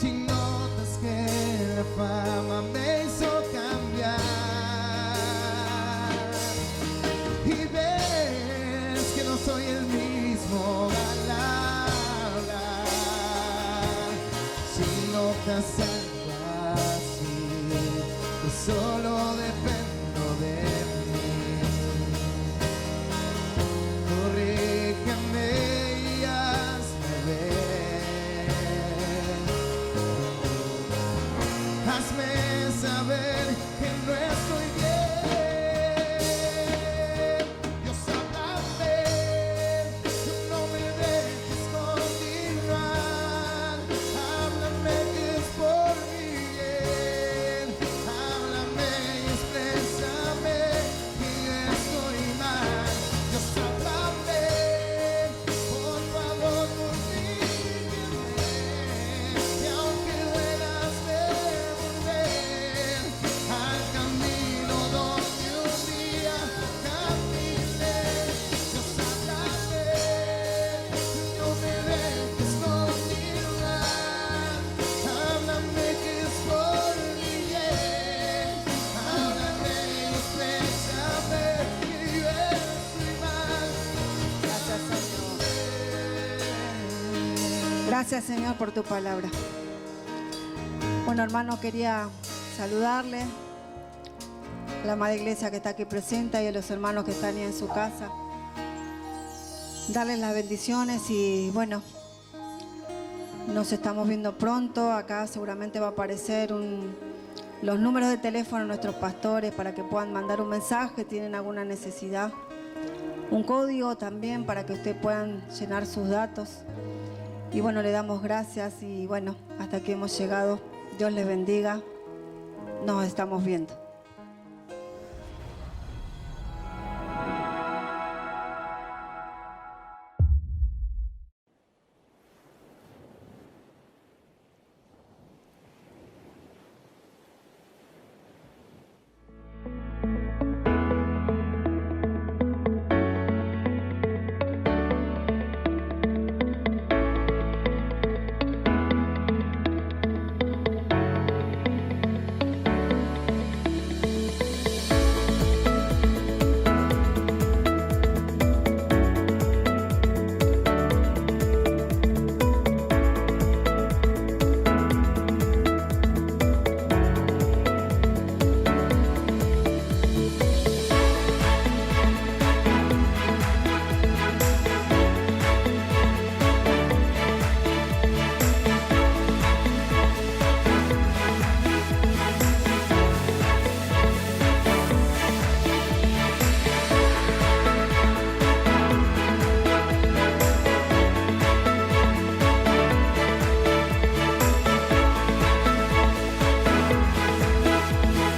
si notas que la fama me hizo cambiar y ves que no soy el mismo al hablar, si notas algo así, que solo dependo de mí, corrígeme y hazme ver, hazme saber que no estoy bien. Dios, háblame, no me dejes continuar. Háblame que es por mi bien. Háblame y exprésame que yo estoy mal. Dios, háblame, por favor, corrígeme, que aunque duelas de volver al camino donde un día caminé. Dios, háblame, no me dejes continuar. Háblame que es por mi bien. Háblame y exprésame que yo estoy mal. Gracias, Señor. Gracias, Señor, por tu palabra. Bueno, hermano, quería saludarle a la amada iglesia que está aquí presente y a los hermanos que están ahí en su casa. Darles las bendiciones y bueno, nos estamos viendo pronto. Acá seguramente va a aparecer los números de teléfono de nuestros pastores para que puedan mandar un mensaje, tienen alguna necesidad. Un código también para que ustedes puedan llenar sus datos. Y bueno, le damos gracias y bueno, hasta aquí hemos llegado. Dios les bendiga. Nos estamos viendo.